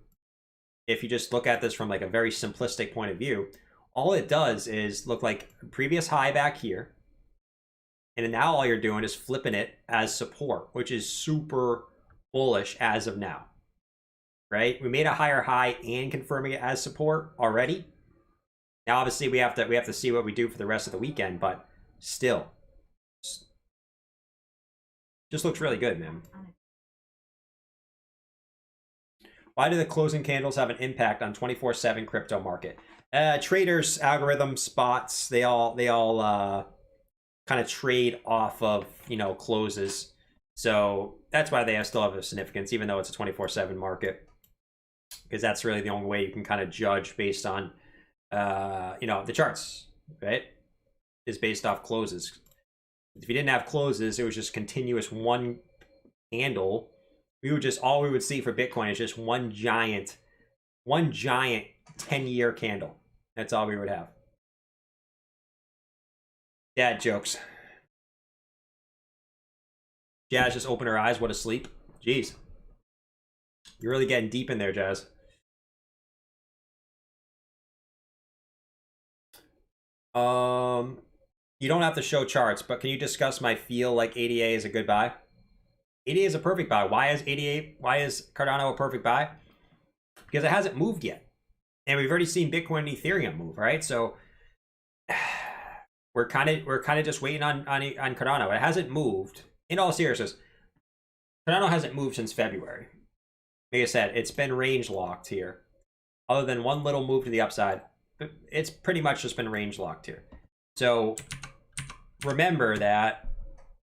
if you just look at this from like a very simplistic point of view, all it does is look like a previous high back here. And now all you're doing is flipping it as support, which is super bullish as of now, right? We made a higher high and confirming it as support already. Now, obviously, we have to see what we do for the rest of the weekend, but still, just looks really good, man. Why do the closing candles have an impact on 24/7 crypto market? Traders, algorithms, bots, they all kind of trade off of, you know, closes. So that's why they still have a significance, even though it's a 24/7 market, because that's really the only way you can kind of judge based on, you know, the charts, right? Is based off closes. If you didn't have closes, it was just continuous one candle. All we would see for Bitcoin is just one giant 10-year candle. That's all we would have. Dad jokes. Jazz just opened her eyes. What a sleep. Jeez. You're really getting deep in there, Jazz. You don't have to show charts, but can you discuss my feel like ADA is a good buy? ADA is a perfect buy. Why is Cardano a perfect buy? Because it hasn't moved yet. And we've already seen Bitcoin and Ethereum move, right? So we're kind of just waiting on Cardano. It hasn't moved. In all seriousness, Cardano hasn't moved since February. Like I said, it's been range locked here. Other than one little move to the upside, it's pretty much just been range locked here. So remember that.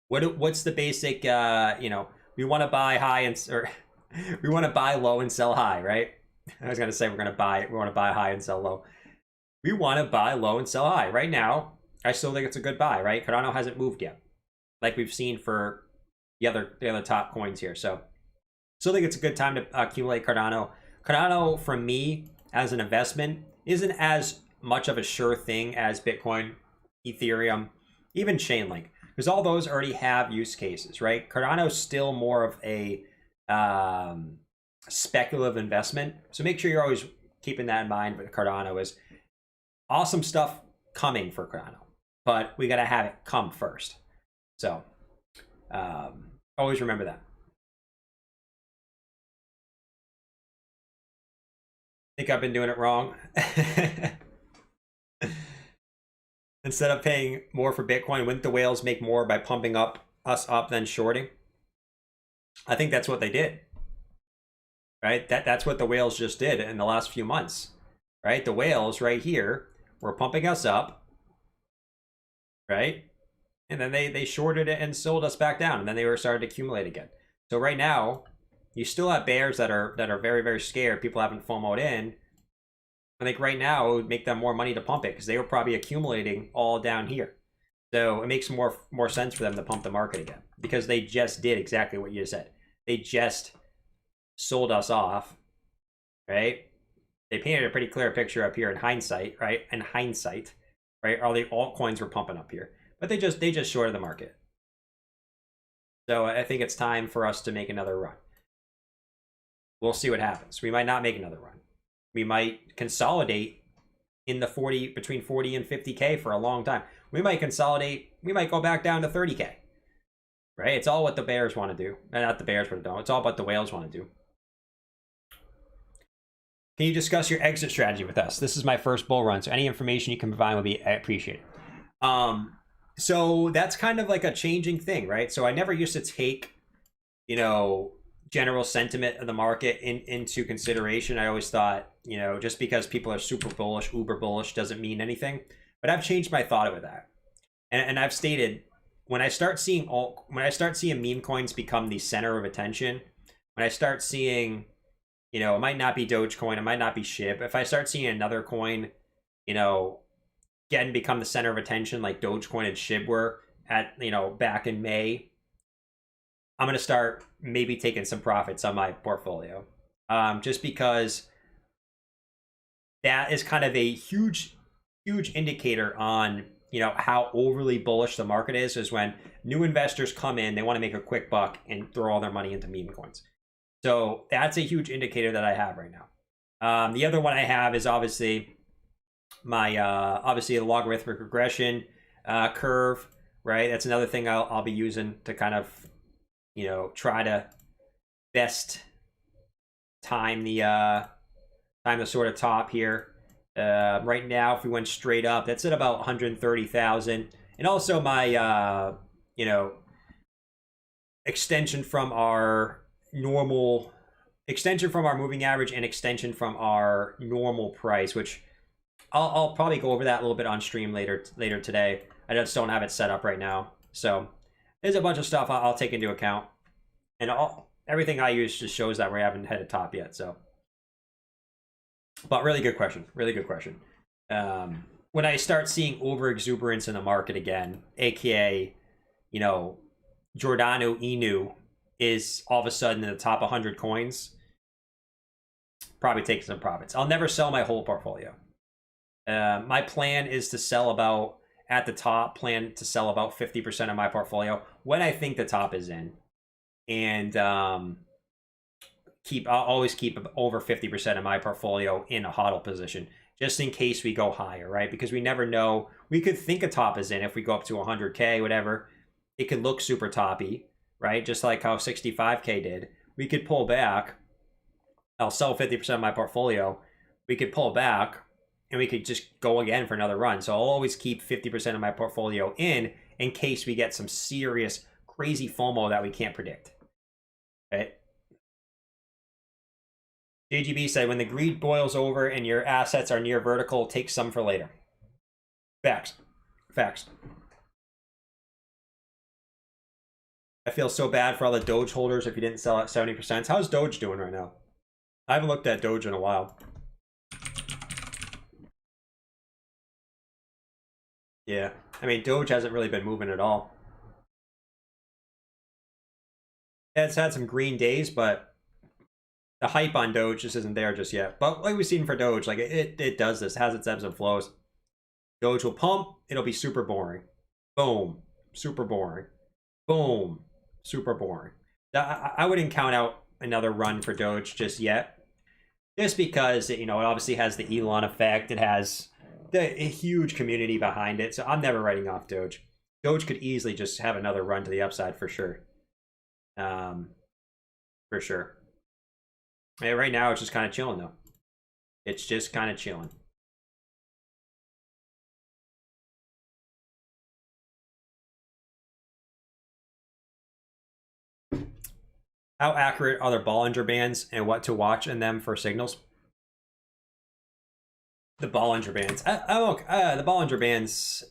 What's the basic? You know, we want to buy high or we want to buy low and sell high, right? I was gonna say we want to buy high and sell low. We want to buy low and sell high. Right now, I still think it's a good buy, right? Cardano hasn't moved yet, like we've seen for the other top coins here. So still think it's a good time to accumulate Cardano. Cardano, for me, as an investment, isn't as much of a sure thing as Bitcoin, Ethereum, even Chainlink, because all those already have use cases, right? Cardano's still more of a speculative investment. So make sure you're always keeping that in mind. But Cardano is awesome stuff coming for Cardano, but we got to have it come first. So always remember that. I think I've been doing it wrong. Instead of paying more for Bitcoin, wouldn't the whales make more by pumping us up than shorting? I think that's what they did. Right? That's what the whales just did in the last few months. Right? The whales right here were pumping us up. Right? And then they shorted it and sold us back down. And then they were starting to accumulate again. So right now, you still have bears that are very, very scared. People haven't FOMO'd in. I think right now it would make them more money to pump it because they were probably accumulating all down here. So it makes more sense for them to pump the market again because they just did exactly what you said. They just sold us off, right? They painted a pretty clear picture up here in hindsight, right? In hindsight, right? All the altcoins were pumping up here, but they just shorted the market. So I think it's time for us to make another run. We'll see what happens. We might not make another run. We might consolidate in the between 40 and 50K for a long time. We might consolidate. We might go back down to 30K, right? It's all what the bears want to do. Not the bears, but it's all what the whales want to do. Can you discuss your exit strategy with us? This is my first bull run, so any information you can provide would be appreciated. So that's kind of like a changing thing, right? So I never used to take, you know, general sentiment of the market into consideration. I always thought, you know, just because people are super bullish, uber bullish, doesn't mean anything. But I've changed my thought with that, and I've stated when I start seeing meme coins become the center of attention, when I start seeing, you know, it might not be Dogecoin, it might not be SHIB. If I start seeing another coin, you know, become the center of attention like Dogecoin and SHIB were at, you know, back in May, I'm going to start maybe taking some profits on my portfolio, just because that is kind of a huge indicator on, you know, how overly bullish the market is when new investors come in, they want to make a quick buck and throw all their money into meme coins. So that's a huge indicator that I have right now. The other one I have is obviously my obviously the logarithmic regression curve, right? That's another thing I'll be using to kind of, you know, try to best time the sort of top here. Right now, if we went straight up, that's at about 130,000. And also my, you know, extension from our moving average and extension from our normal price, which I'll probably go over that a little bit on stream later today. I just don't have it set up right now. So there's a bunch of stuff I'll take into account. And everything I use just shows that we haven't hit a top yet. So, but really good question. Really good question. When I start seeing over exuberance in the market again, aka, you know, Cardano Inu is all of a sudden in the top 100 coins, probably taking some profits. I'll never sell my whole portfolio. My plan is to sell about, at the top, plan to sell about 50% of my portfolio when I think the top is in. And I'll always keep over 50% of my portfolio in a hodl position, just in case we go higher, right? Because we never know. We could think a top is in if we go up to 100K, whatever. It could look super toppy, right? Just like how 65K did. We could pull back. I'll sell 50% of my portfolio. We could pull back and we could just go again for another run. So I'll always keep 50% of my portfolio in case we get some serious, crazy FOMO that we can't predict. Right? JGB said, when the greed boils over and your assets are near vertical, take some for later. Facts. Facts. I feel so bad for all the Doge holders if you didn't sell at 70%. How's Doge doing right now? I haven't looked at Doge in a while. Yeah, I mean, Doge hasn't really been moving at all. It's had some green days, but the hype on Doge just isn't there just yet. But like we've seen for Doge, like it does this, has its ebbs and flows. Doge will pump, it'll be super boring. Boom, super boring. Boom, super boring. I wouldn't count out another run for Doge just yet. Just because, you know, it obviously has the Elon effect. It has a huge community behind it. So I'm never writing off Doge. Doge could easily just have another run to the upside for sure. For sure. And right now, it's just kind of chilling, though. It's just kind of chilling. How accurate are the Bollinger Bands and what to watch in them for signals? The Bollinger Bands. The Bollinger Bands,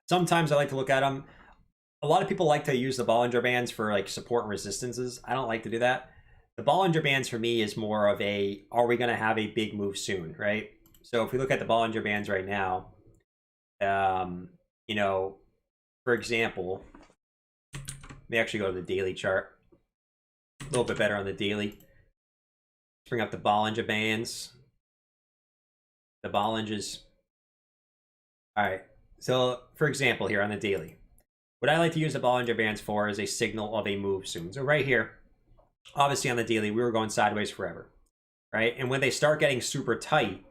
sometimes I like to look at them. A lot of people like to use the Bollinger Bands for like support and resistances. I don't like to do that. The Bollinger Bands for me is more of a, are we going to have a big move soon, right? So if we look at the Bollinger Bands right now, you know, for example, let me actually go to the daily chart. A little bit better on the daily. Let's bring up the Bollinger Bands. The Bollingers. All right. So for example, here on the daily, what I like to use the Bollinger Bands for is a signal of a move soon. So right here, obviously on the daily, we were going sideways forever, right? And when they start getting super tight,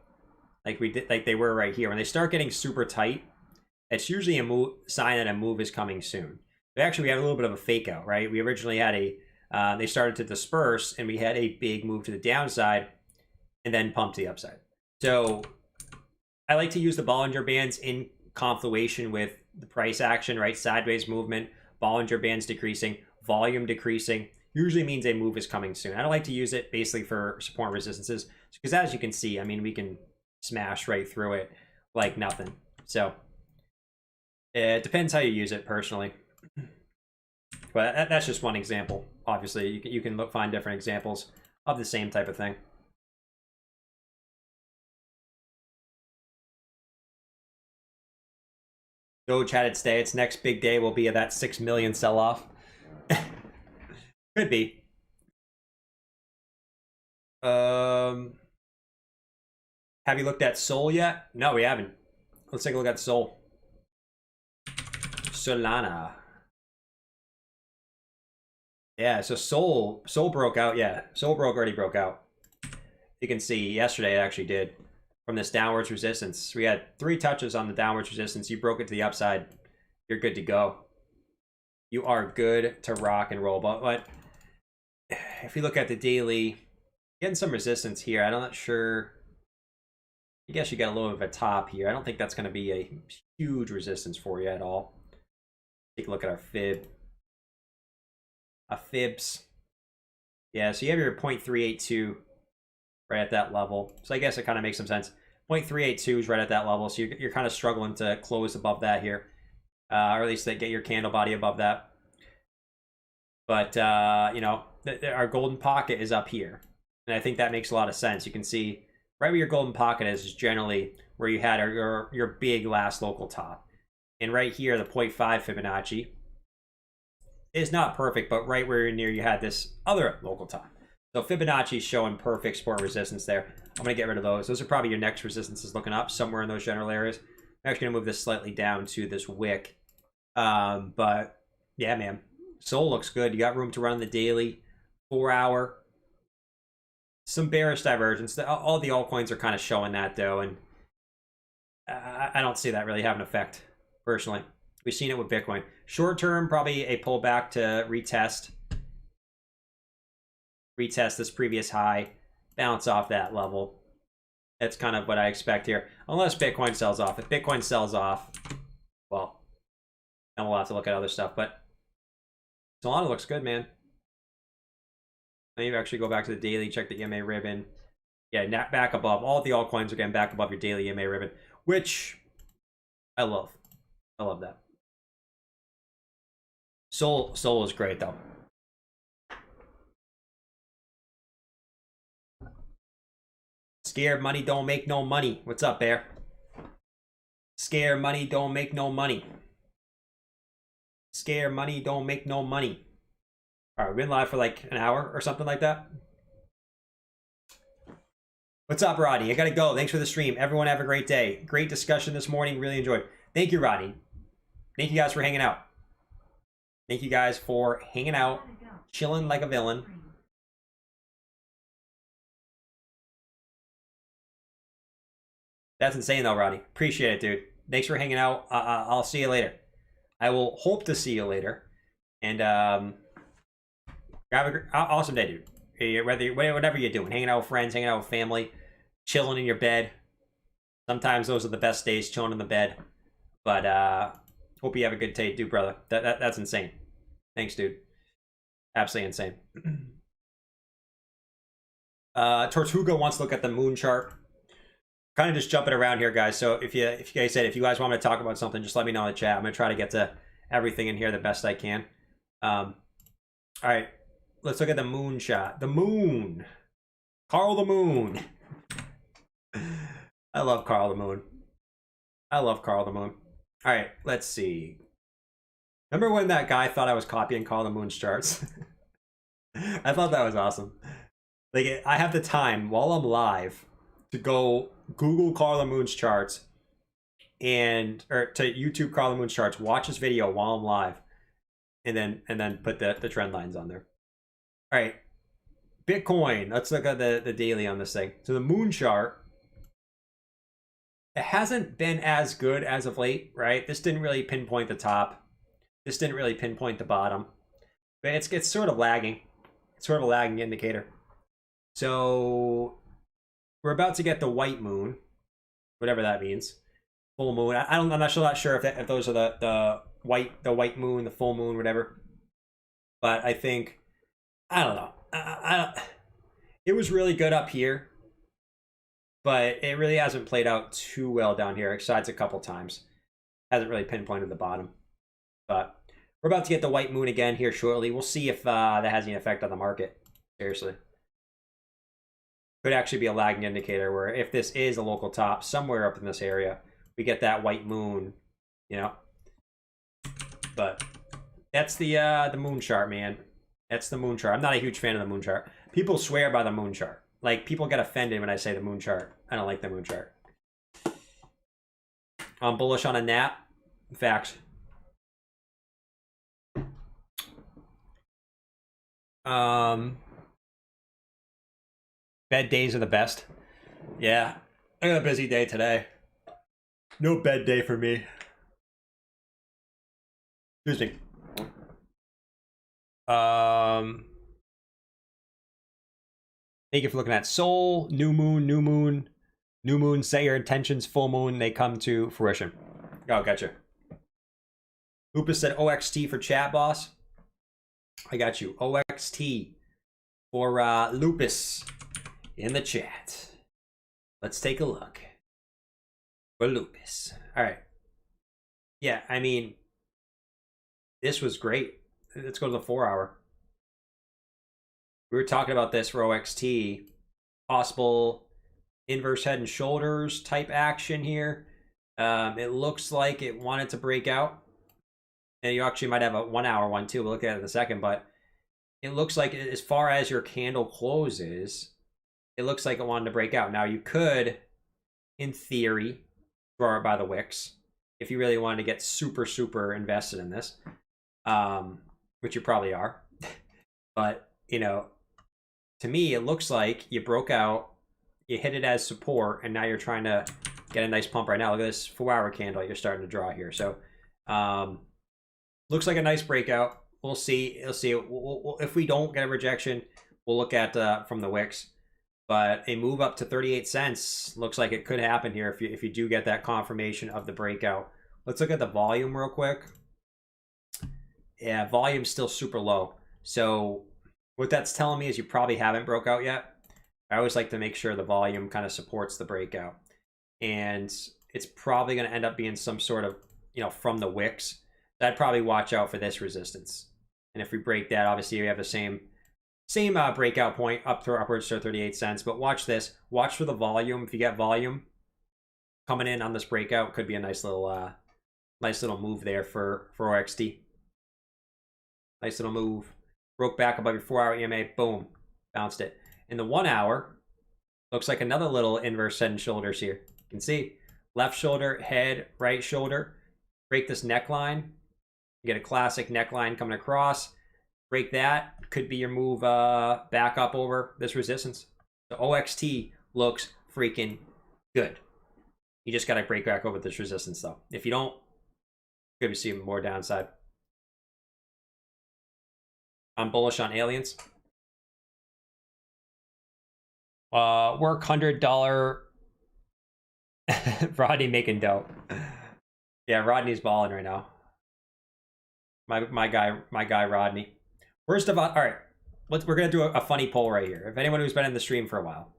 like we did, like they were right here, when they start getting super tight, it's usually a sign that a move is coming soon. But actually, we had a little bit of a fake out, right? We originally had they started to disperse, and we had a big move to the downside, and then pump to the upside. So I like to use the Bollinger Bands in confluation with the price action, right? Sideways movement, Bollinger Bands decreasing, volume decreasing. Usually means a move is coming soon. I don't like to use it basically for support and resistances because as you can see, I mean, we can smash right through it like nothing. So it depends how you use it personally. But that's just one example. Obviously, you can find different examples of the same type of thing. Doge had its day. Its next big day will be that 6 million sell-off. Could be. Have you looked at Sol yet? No, we haven't. Let's take a look at Sol. Solana. Yeah, so Sol broke out. Yeah, Sol already broke out. You can see yesterday it actually did. From this downwards resistance, we had 3 touches on the downwards resistance. You broke it to the upside. You're good to go. You are good to rock and roll. But if you look at the daily, getting some resistance here. I'm not sure. I guess you got a little bit of a top here. I don't think that's going to be a huge resistance for you at all. Take a look at our fib. Fibs. Yeah, so you have your 0.382 right at that level. So I guess it kind of makes some sense. 0.382 is right at that level, so you're kind of struggling to close above that here, or at least get your candle body above that. But you know, our golden pocket is up here, and I think that makes a lot of sense. You can see right where your golden pocket is generally where you had your big last local top, and right here the 0.5 Fibonacci is not perfect, but right where you're near you had this other local top. So Fibonacci is showing perfect support resistance there. I'm going to get rid of those. Those are probably your next resistances looking up somewhere in those general areas. I'm actually going to move this slightly down to this wick. But yeah, man, Sol looks good. You got room to run the daily, 4 hour. Some bearish divergence. All the altcoins are kind of showing that though. And I don't see that really having an effect personally. We've seen it with Bitcoin. Short term, probably a pullback to retest this previous high, bounce off that level. That's kind of what I expect here. Unless Bitcoin sells off. If Bitcoin sells off, well, then we'll have to look at other stuff. But Solana looks good, man. Maybe actually go back to the daily, check the EMA ribbon. Yeah, back above. All the altcoins are getting back above your daily EMA ribbon, which I love. I love that. Sol is great, though. Scared money don't make no money. What's up, Bear? Scared money don't make no money. Scared money don't make no money. All right, we've been live for like an hour or something like that. What's up, Rodney? I gotta go. Thanks for the stream. Everyone have a great day. Great discussion this morning. Really enjoyed. Thank you, Rodney. Thank you guys for hanging out. Thank you guys for hanging out, chilling like a villain. That's insane though, Rodney. Appreciate it, dude. Thanks for hanging out. I'll see you later. I will hope to see you later. And have an awesome day, dude. Whatever you're doing, hanging out with friends, hanging out with family, chilling in your bed. Sometimes those are the best days, chilling in the bed. But hope you have a good day, dude, brother. That's insane. Thanks, dude. Absolutely insane. Tortuga wants to look at the moon chart. Kind of just jumping around here, guys. So if you guys want me to talk about something, just let me know in the chat. I'm gonna try to get to everything in here the best I can. All right, let's look at the moon shot. The moon, Carl the Moon. I love Carl the Moon. I love Carl the Moon. All right, let's see. Remember when that guy thought I was copying Carl the Moon's charts? I thought that was awesome. Like, I have the time while I'm live to go Google Carl the Moon's charts or to YouTube Carl the Moon's charts, watch his video while I'm live, and then put the trend lines on there. All right, Bitcoin. Let's look at the daily on this thing. So the moon chart, it hasn't been as good as of late, right? This didn't really pinpoint the top. This didn't really pinpoint the bottom, but it's sort of lagging. It's sort of a lagging indicator. So we're about to get the white moon, whatever that means. Full moon. I'm not sure if those are the white moon, the full moon, whatever. But I think, I don't know. It was really good up here, but it really hasn't played out too well down here, besides a couple times. Hasn't really pinpointed the bottom. But we're about to get the white moon again here shortly. We'll see if that has any effect on the market. Seriously. Could actually be a lagging indicator where if this is a local top somewhere up in this area, we get that white moon, you know. But that's the moon chart, man. That's the moon chart. I'm not a huge fan of the moon chart. People swear by the moon chart. Like, people get offended when I say the moon chart. I don't like the moon chart. I'm bullish on a nap. Facts. Bed days are the best. Yeah, I got a busy day today. No bed day for me. Excuse me. Thank you for looking at Sol, new moon, set your intentions, full moon, they come to fruition. Oh, gotcha. Lupus said OXT for chat, boss. I got you. OXT for Lupus in the chat. Let's take a look. Volupus. All right. Yeah, I mean, this was great. Let's go to the 4-hour. We were talking about this for OXT. Possible inverse head and shoulders type action here. It looks like it wanted to break out. And you actually might have a 1-hour one too. We'll look at it in a second. But it looks like as far as your candle closes, it looks like it wanted to break out. Now you could, in theory, draw it by the wicks if you really wanted to get super, super invested in this, which you probably are. But, you know, to me, it looks like you broke out, you hit it as support, and now you're trying to get a nice pump right now. Look at this 4-hour candle you're starting to draw here. So, looks like a nice breakout. We'll see. We'll see. If we don't get a rejection, we'll look at from the wicks. But a move up to 38 cents looks like it could happen here if you do get that confirmation of the breakout. Let's look at the volume real quick. Yeah, volume's still super low. So what that's telling me is you probably haven't broke out yet. I always like to make sure the volume kind of supports the breakout. And it's probably going to end up being some sort of, you know, from the wicks. So I'd probably watch out for this resistance. And if we break that, obviously we have the same breakout point upwards to 38 cents. But watch this. Watch for the volume. If you get volume coming in on this breakout, could be a nice little move there for OXT. Nice little move. Broke back above your 4-hour EMA. Boom. Bounced it. In the 1-hour, looks like another little inverse head and shoulders here. You can see left shoulder, head, right shoulder. Break this neckline. You get a classic neckline coming across. Break that. Could be your move back up over this resistance. The OXT looks freaking good. You just got to break back over this resistance, though. If you don't, could be seeing more downside. I'm bullish on aliens. Work $100. Rodney making dough. Yeah, Rodney's balling right now. My guy Rodney. Where's Devon? All right, we're gonna do a funny poll right here. If anyone who's been in the stream for a while,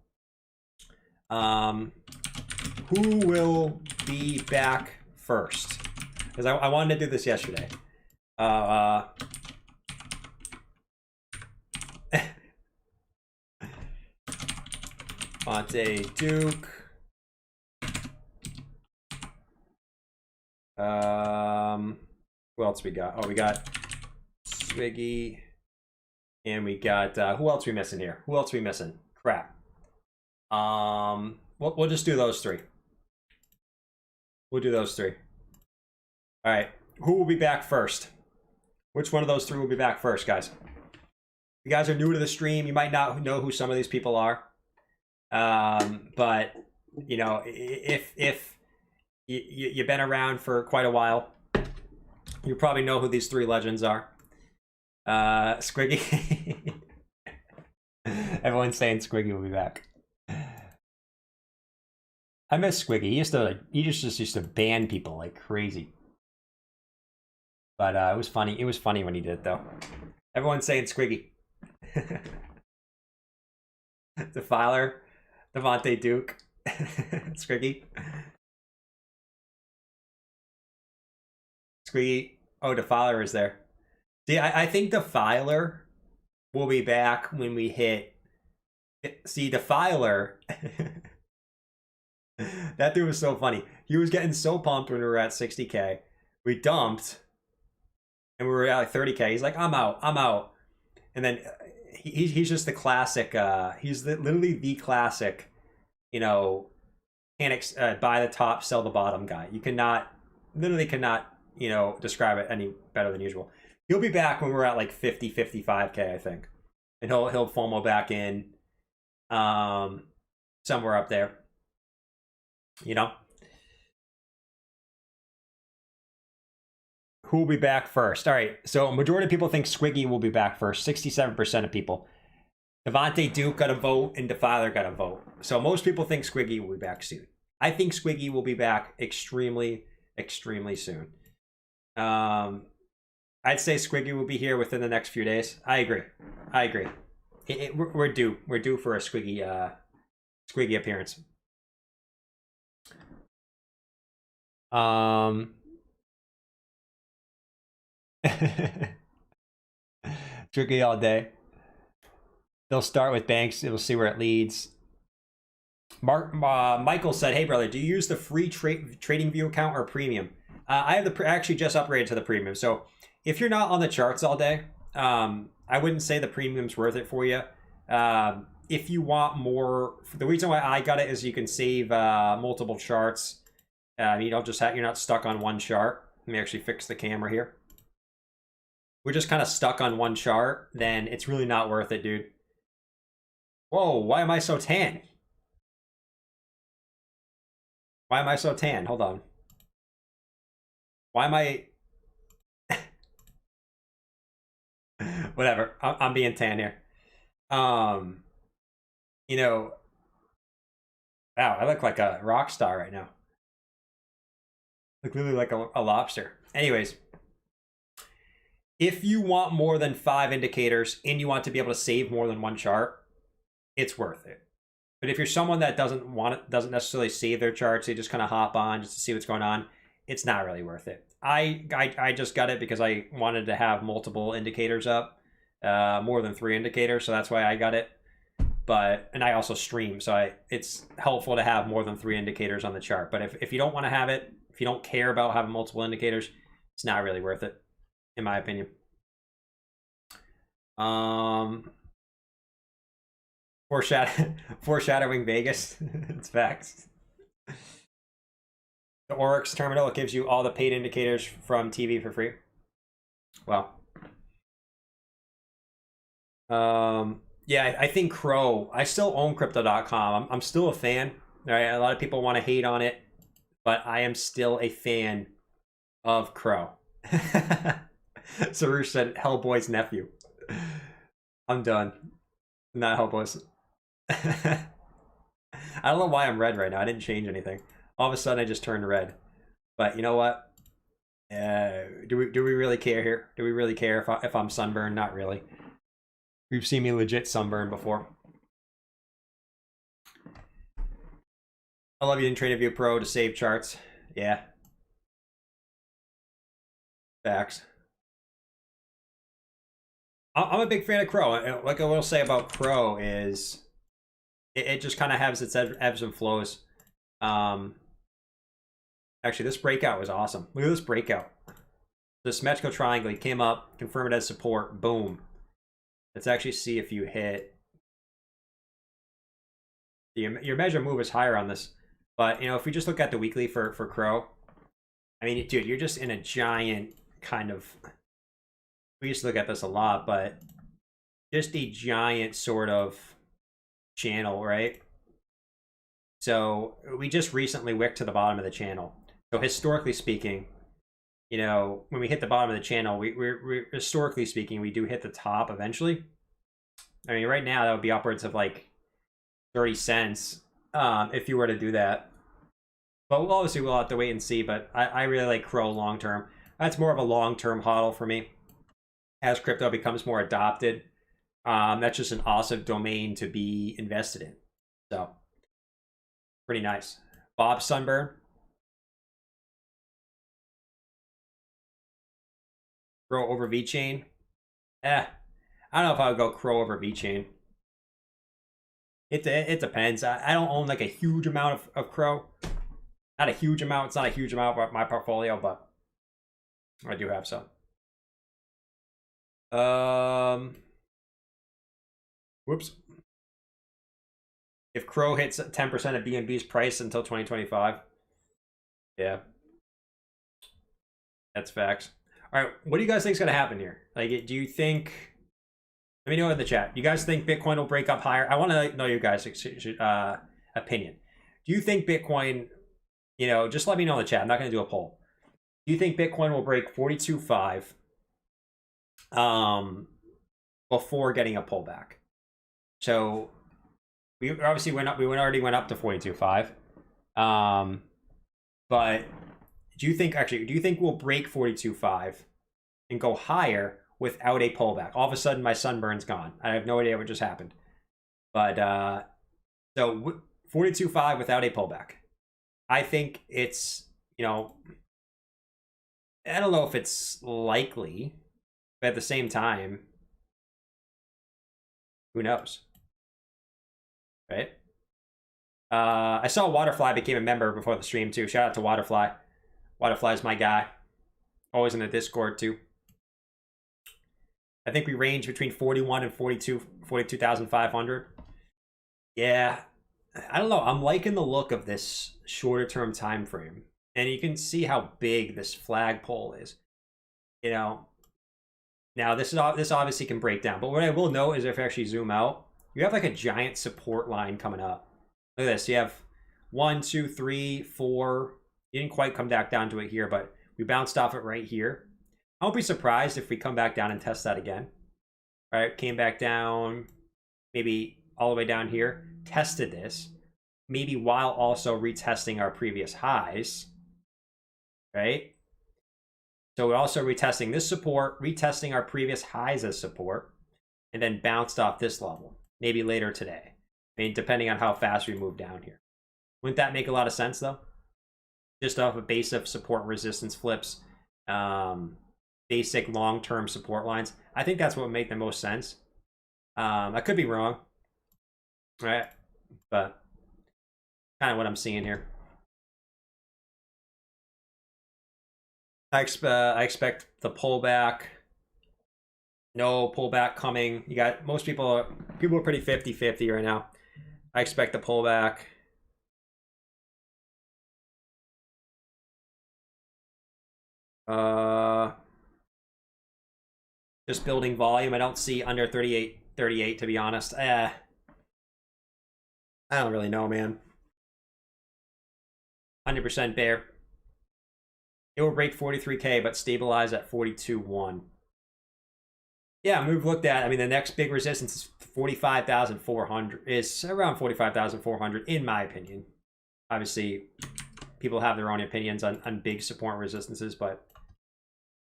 who will be back first? Because I wanted to do this yesterday. Monte Duke. Who else we got? Oh, we got Swiggy. And we got, who else we missing here? Who else we missing? Crap. We'll just do those three. We'll do those three. All right. Who will be back first? Which one of those three will be back first, guys? You guys are new to the stream. You might not know who some of these people are. But, you know, if you've been around for quite a while, you probably know who these three legends are. Squiggy. Everyone's saying Squiggy will be back. I miss Squiggy. He just used to ban people like crazy. But it was funny. It was funny when he did it, though. Everyone's saying Squiggy. Defiler, Devontae Duke, Squiggy. Squiggy. Oh, Defiler is there. See, I think Defiler will be back when we hit. See, Defiler. That dude was so funny. He was getting so pumped when we were at 60K. We dumped, and we were at like 30K. He's like, I'm out. And then he's just the classic. He's literally the classic, you know, buy the top, sell the bottom guy. You literally cannot, you know, describe it any better than usual. He'll be back when we're at like 50, 55K, I think. And he'll FOMO back in somewhere up there. You know? Who will be back first? All right, so a majority of people think Squiggy will be back first. 67% of people. Devontae Duke got a vote and Defiler got a vote. So most people think Squiggy will be back soon. I think Squiggy will be back extremely, extremely soon. I'd say Squiggy will be here within the next few days. I agree. We're due. We're due for a Squiggy appearance. Tricky all day. They'll start with banks. We'll see where it leads. Michael said, "Hey brother, do you use the free trading view account or premium?" I have the actually just upgraded to the premium. So if you're not on the charts all day, I wouldn't say the premium's worth it for you. If you want more, the reason why I got it is you can save multiple charts. You don't just you're not stuck on one chart. Let me actually fix the camera here. We're just kind of stuck on one chart, then it's really not worth it, dude. Whoa, why am I so tan? Why am I so tan? Hold on. Why am I... Whatever, I'm being tan here. You know... Wow, I look like a rock star right now. Look really like a lobster. Anyways, if you want more than 5 indicators and you want to be able to save more than one chart, it's worth it. But if you're someone that doesn't necessarily save their charts, they just kind of hop on just to see what's going on, it's not really worth it. I just got it because I wanted to have multiple indicators up, more than 3 indicators, so that's why I got it. And I also stream, so it's helpful to have more than 3 indicators on the chart. But if you don't want to have it, if you don't care about having multiple indicators, it's not really worth it, in my opinion. Foreshadowing Vegas. It's facts. The Oryx terminal, it gives you all the paid indicators from TV for free. Wow. Yeah, I think Crow. I still own Crypto.com. I'm still a fan. All right, a lot of people want to hate on it, but I am still a fan of Crow. Sarush said Hellboy's nephew. I'm done. Not Hellboy's. I don't know why I'm red right now. I didn't change anything. All of a sudden, I just turned red. But you know what? Do we really care here? Do we really care if I'm sunburned? Not really. We've seen me legit sunburn before. I love using TradingView Pro to save charts. Yeah. Facts. I'm a big fan of Crow. Like I will say about Crow is it just kind of has its ebbs and flows. Actually, this breakout was awesome. Look at this breakout. The symmetrical triangle, he came up, confirmed it as support, boom. Let's actually see if you hit. Your measure move is higher on this. But, if we just look at the weekly for Crow, I mean, dude, you're just in a giant kind of... We used to look at this a lot, but just a giant sort of channel, right? So we just recently wicked to the bottom of the channel. So historically speaking, when we hit the bottom of the channel, we're historically speaking, we do hit the top eventually. I mean, right now that would be upwards of like 30 cents if you were to do that. But obviously we'll have to wait and see. But I really like Crow long term. That's more of a long term hodl for me. As crypto becomes more adopted, that's just an awesome domain to be invested in. So, pretty nice. Bob Sunburn. Crow over VeChain. I don't know if I would go Crow over VeChain. It depends. I don't own like a huge amount of Crow. Not a huge amount. It's not a huge amount of my portfolio, but I do have some. Whoops. If Crow hits 10% of BNB's price until 2025. Yeah. That's facts. All right, what do you guys think is going to happen here? Like, do you think... Let me know in the chat. You guys think Bitcoin will break up higher? I want to know your guys' opinion. Do you think Bitcoin... just let me know in the chat. I'm not going to do a poll. Do you think Bitcoin will break 42.5 before getting a pullback? So we obviously went up. We already went up to 42.5. But do you think we'll break 42.5 and go higher without a pullback? All of a sudden, my sunburn's gone. I have no idea what just happened. But so 42.5 without a pullback. I think it's you know, I don't know if it's likely, but at the same time, who knows, right? I saw Waterfly became a member before the stream too. Shout out to Waterfly. Waterfly's my guy. Always in the Discord too. I think we range between 41 and 42,500. Yeah, I don't know. I'm liking the look of this shorter term time frame, and you can see how big this flagpole is. You know, now this obviously can break down, but what I will note is if I actually zoom out, you have like a giant support line coming up. Look at this. You have 1, 2, 3, 4. You didn't quite come back down to it here, but we bounced off it right here. I won't be surprised if we come back down and test that again. All right, came back down, maybe all the way down here, tested this, maybe while also retesting our previous highs, right? So we're also retesting this support, retesting our previous highs as support, and then bounced off this level, maybe later today. I mean, depending on how fast we move down here. Wouldn't that make a lot of sense, though? Just off a base of support and resistance flips, basic long-term support lines. I think that's what would make the most sense. I could be wrong, right? But kind of what I'm seeing here. I expect the pullback. No pullback coming. You got most people are pretty 50-50 right now. I expect the pullback. Just building volume. I don't see under 38 to be honest. I don't really know, man. 100% bear. It will break 43K, but stabilize at 42.1. Yeah, we've looked at, I mean, the next big resistance is 45,400. Is around 45,400, in my opinion. Obviously, people have their own opinions on big support resistances, but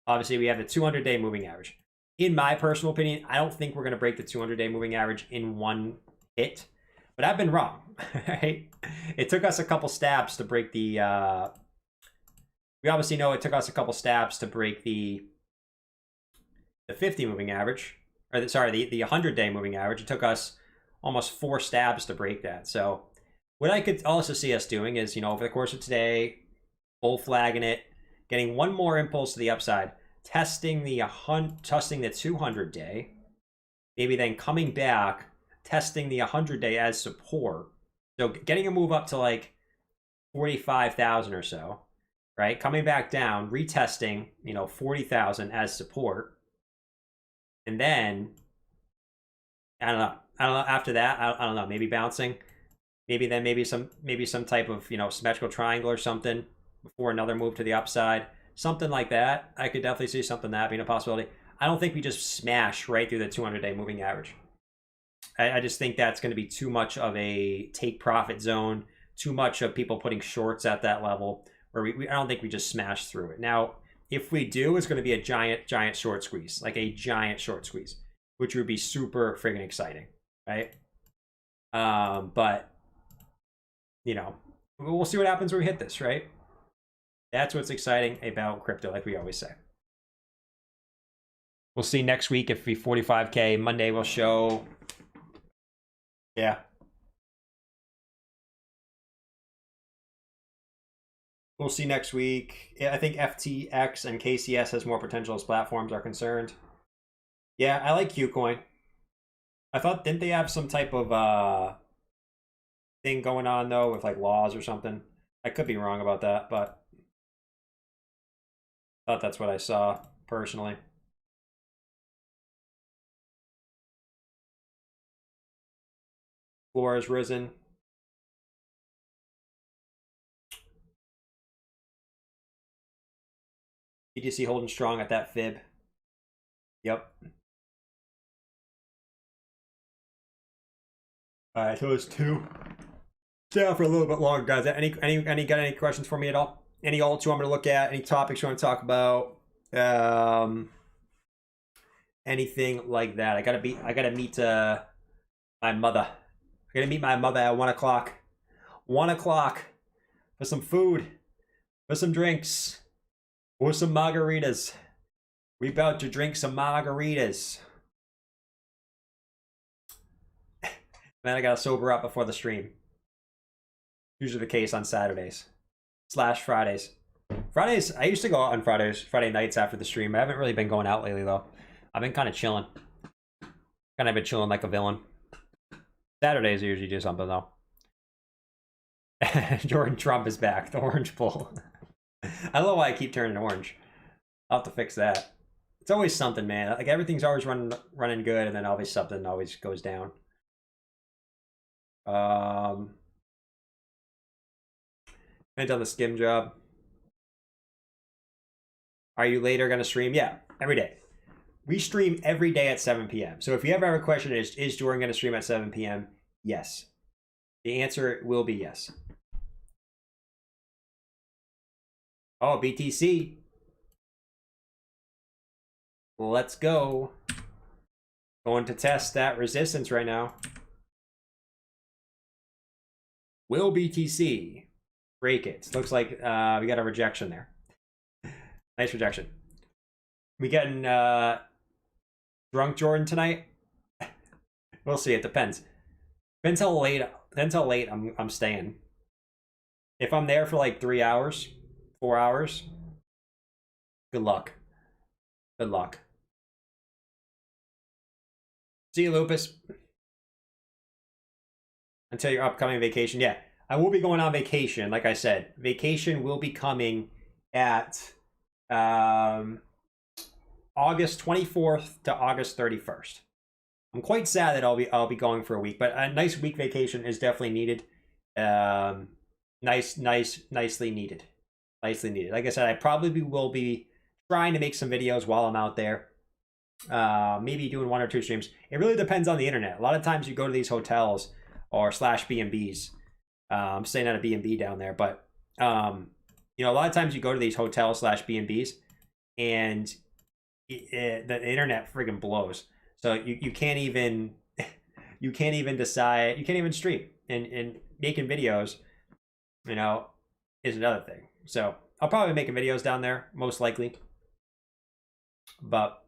obviously we have the 200-day moving average. In my personal opinion, I don't think we're going to break the 200-day moving average in one hit, but I've been wrong, right? It took us a couple stabs to break the... we obviously know it took us a couple stabs to break the 50 moving average, or the 100-day moving average. It took us almost 4 stabs to break that. So what I could also see us doing is, over the course of today, bull flagging it, getting one more impulse to the upside, testing the 200-day, maybe then coming back, testing the 100-day as support. So getting a move up to like 45,000 or so, right? Coming back down, retesting, 40,000 as support. And then, I don't know. After that, I don't know. Maybe bouncing, maybe some type of symmetrical triangle or something before another move to the upside, something like that. I could definitely see something that being a possibility. I don't think we just smash right through the 200-day moving average. I just think that's going to be too much of a take profit zone, too much of people putting shorts at that level. Where I don't think we just smash through it. Now, if we do, it's going to be a giant short squeeze, like a giant short squeeze, which would be super friggin' exciting, right? But we'll see what happens when we hit this, right? That's what's exciting about crypto, like we always say. We'll see next week if we 45K. Monday will show. Yeah. We'll see next week. I think FTX and KCS has more potential as platforms are concerned. Yeah, I like Qcoin. I thought, didn't they have some type of thing going on though with like laws or something? I could be wrong about that, but I thought that's what I saw personally. Floor has risen. BTC holding strong at that fib. Yep. All right, so it's 2. Stay out for a little bit longer, guys. Got any questions for me at all? Any alts you want me to look at? Any topics you want to talk about? Anything like that? I gotta meet my mother. I gotta meet my mother at 1 o'clock. 1 o'clock for some food. For some drinks. For some margaritas. We about to drink some margaritas. Then I gotta sober up before the stream. Usually the case on Saturdays. / Fridays. Fridays, I used to go out on Friday nights after the stream. I haven't really been going out lately though. I've been kind of chilling. Kind of been chilling like a villain. Saturdays I usually do something though. Jordan Trump is back. The orange bull. I don't know why I keep turning orange. I'll have to fix that. It's always something, man. Like everything's always running good, and then always something always goes down. I've done the skim job. Are you later gonna stream? Yeah, every day. We stream every day at 7 p.m. So if you ever have a question, is Jordan gonna stream at 7 p.m.? Yes. The answer will be yes. Oh, BTC. Let's go. Going to test that resistance right now. Will BTC break it? Looks like we got a rejection there. Nice rejection. We getting drunk Jordan tonight? We'll see. It depends. Depends how late I'm staying. If I'm there for like 3 hours, 4 hours, good luck. Good luck. See you, Lupus. Until your upcoming vacation. Yeah, I will be going on vacation. Like I said, vacation will be coming at August 24th to August 31st. I'm quite sad that I'll be going for a week, but a nice week vacation is definitely needed. Nicely needed. Nicely needed. Like I said, I probably will be trying to make some videos while I'm out there. Maybe doing 1 or 2 streams. It really depends on the internet. A lot of times you go to these hotels or / B&Bs. I'm staying at a B&B down there, but you know, a lot of times you go to these hotels / B&Bs and the internet friggin' blows. So you can't even decide, you can't even stream, and making videos, you know, is another thing. So I'll probably be making videos down there, most likely. But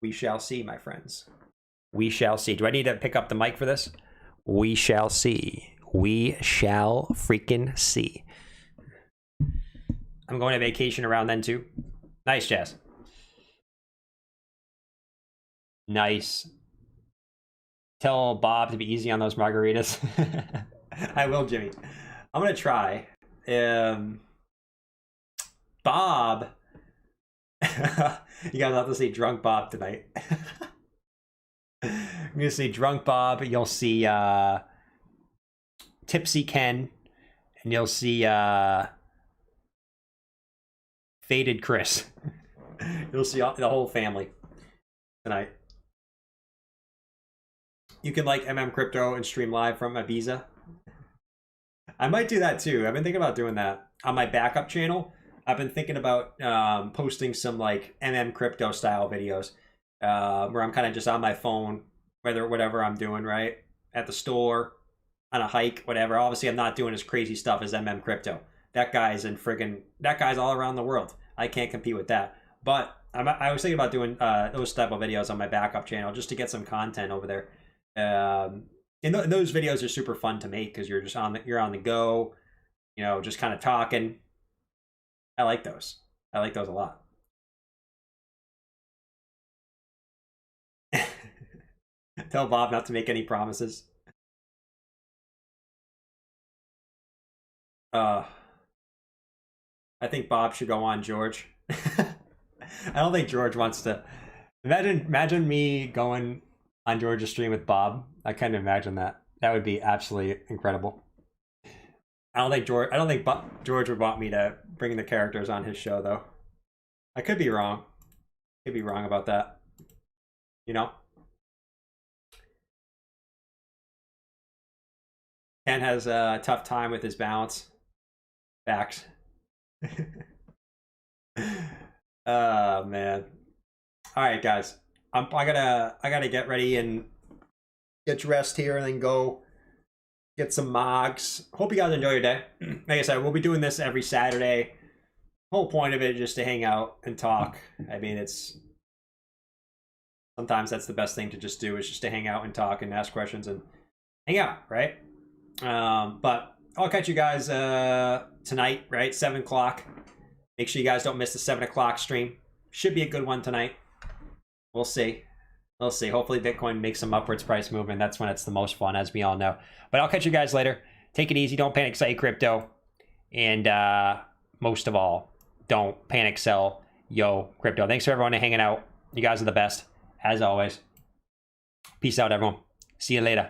we shall see, my friends. We shall see. Do I need to pick up the mic for this? We shall see. We shall freaking see. I'm going on vacation around then too. Nice, Jazz. Nice. Tell Bob to be easy on those margaritas. I will, Jimmy. I'm gonna try. Bob. You guys have to see Drunk Bob tonight. I'm gonna see Drunk Bob. You'll see Tipsy Ken, and you'll see Faded Chris. You'll see the whole family tonight. You can like Crypto and stream live from Ibiza. I might do that too. I've been thinking about doing that on my backup channel. I've been thinking about posting some like Crypto style videos where I'm kind of just on my phone, whatever I'm doing, right? At the store, on a hike, whatever. Obviously, I'm not doing as crazy stuff as Crypto. That guy's all around the world. I can't compete with that. But I was thinking about doing those type of videos on my backup channel just to get some content over there. And those videos are super fun to make because you're just on the go, you know, just kind of talking. I like those. I like those a lot. Tell Bob not to make any promises. I think Bob should go on George. I don't think George wants to. Imagine me going on George's stream with Bob. I can't imagine that. That would be absolutely incredible. I don't think George would want me to bring the characters on his show, though. I could be wrong. Could be wrong about that. You know? Ken has a tough time with his balance. Facts. Oh man. All right, guys. I gotta get ready and get dressed here and then go get some mogs. Hope you guys enjoy your day. Like I said, we'll be doing this every Saturday. Whole point of it is just to hang out and talk. I mean, it's sometimes that's the best thing to just do, is just to hang out and talk and ask questions and hang out, right? But I'll catch you guys tonight, right? 7 o'clock. Make sure you guys don't miss the 7 o'clock stream. Should be a good one tonight. We'll see. We'll see. Hopefully Bitcoin makes some upwards price movement. That's when it's the most fun, as we all know. But I'll catch you guys later. Take it easy. Don't panic, sell your crypto. And most of all, don't panic, sell yo crypto. Thanks for everyone hanging out. You guys are the best, as always. Peace out, everyone. See you later.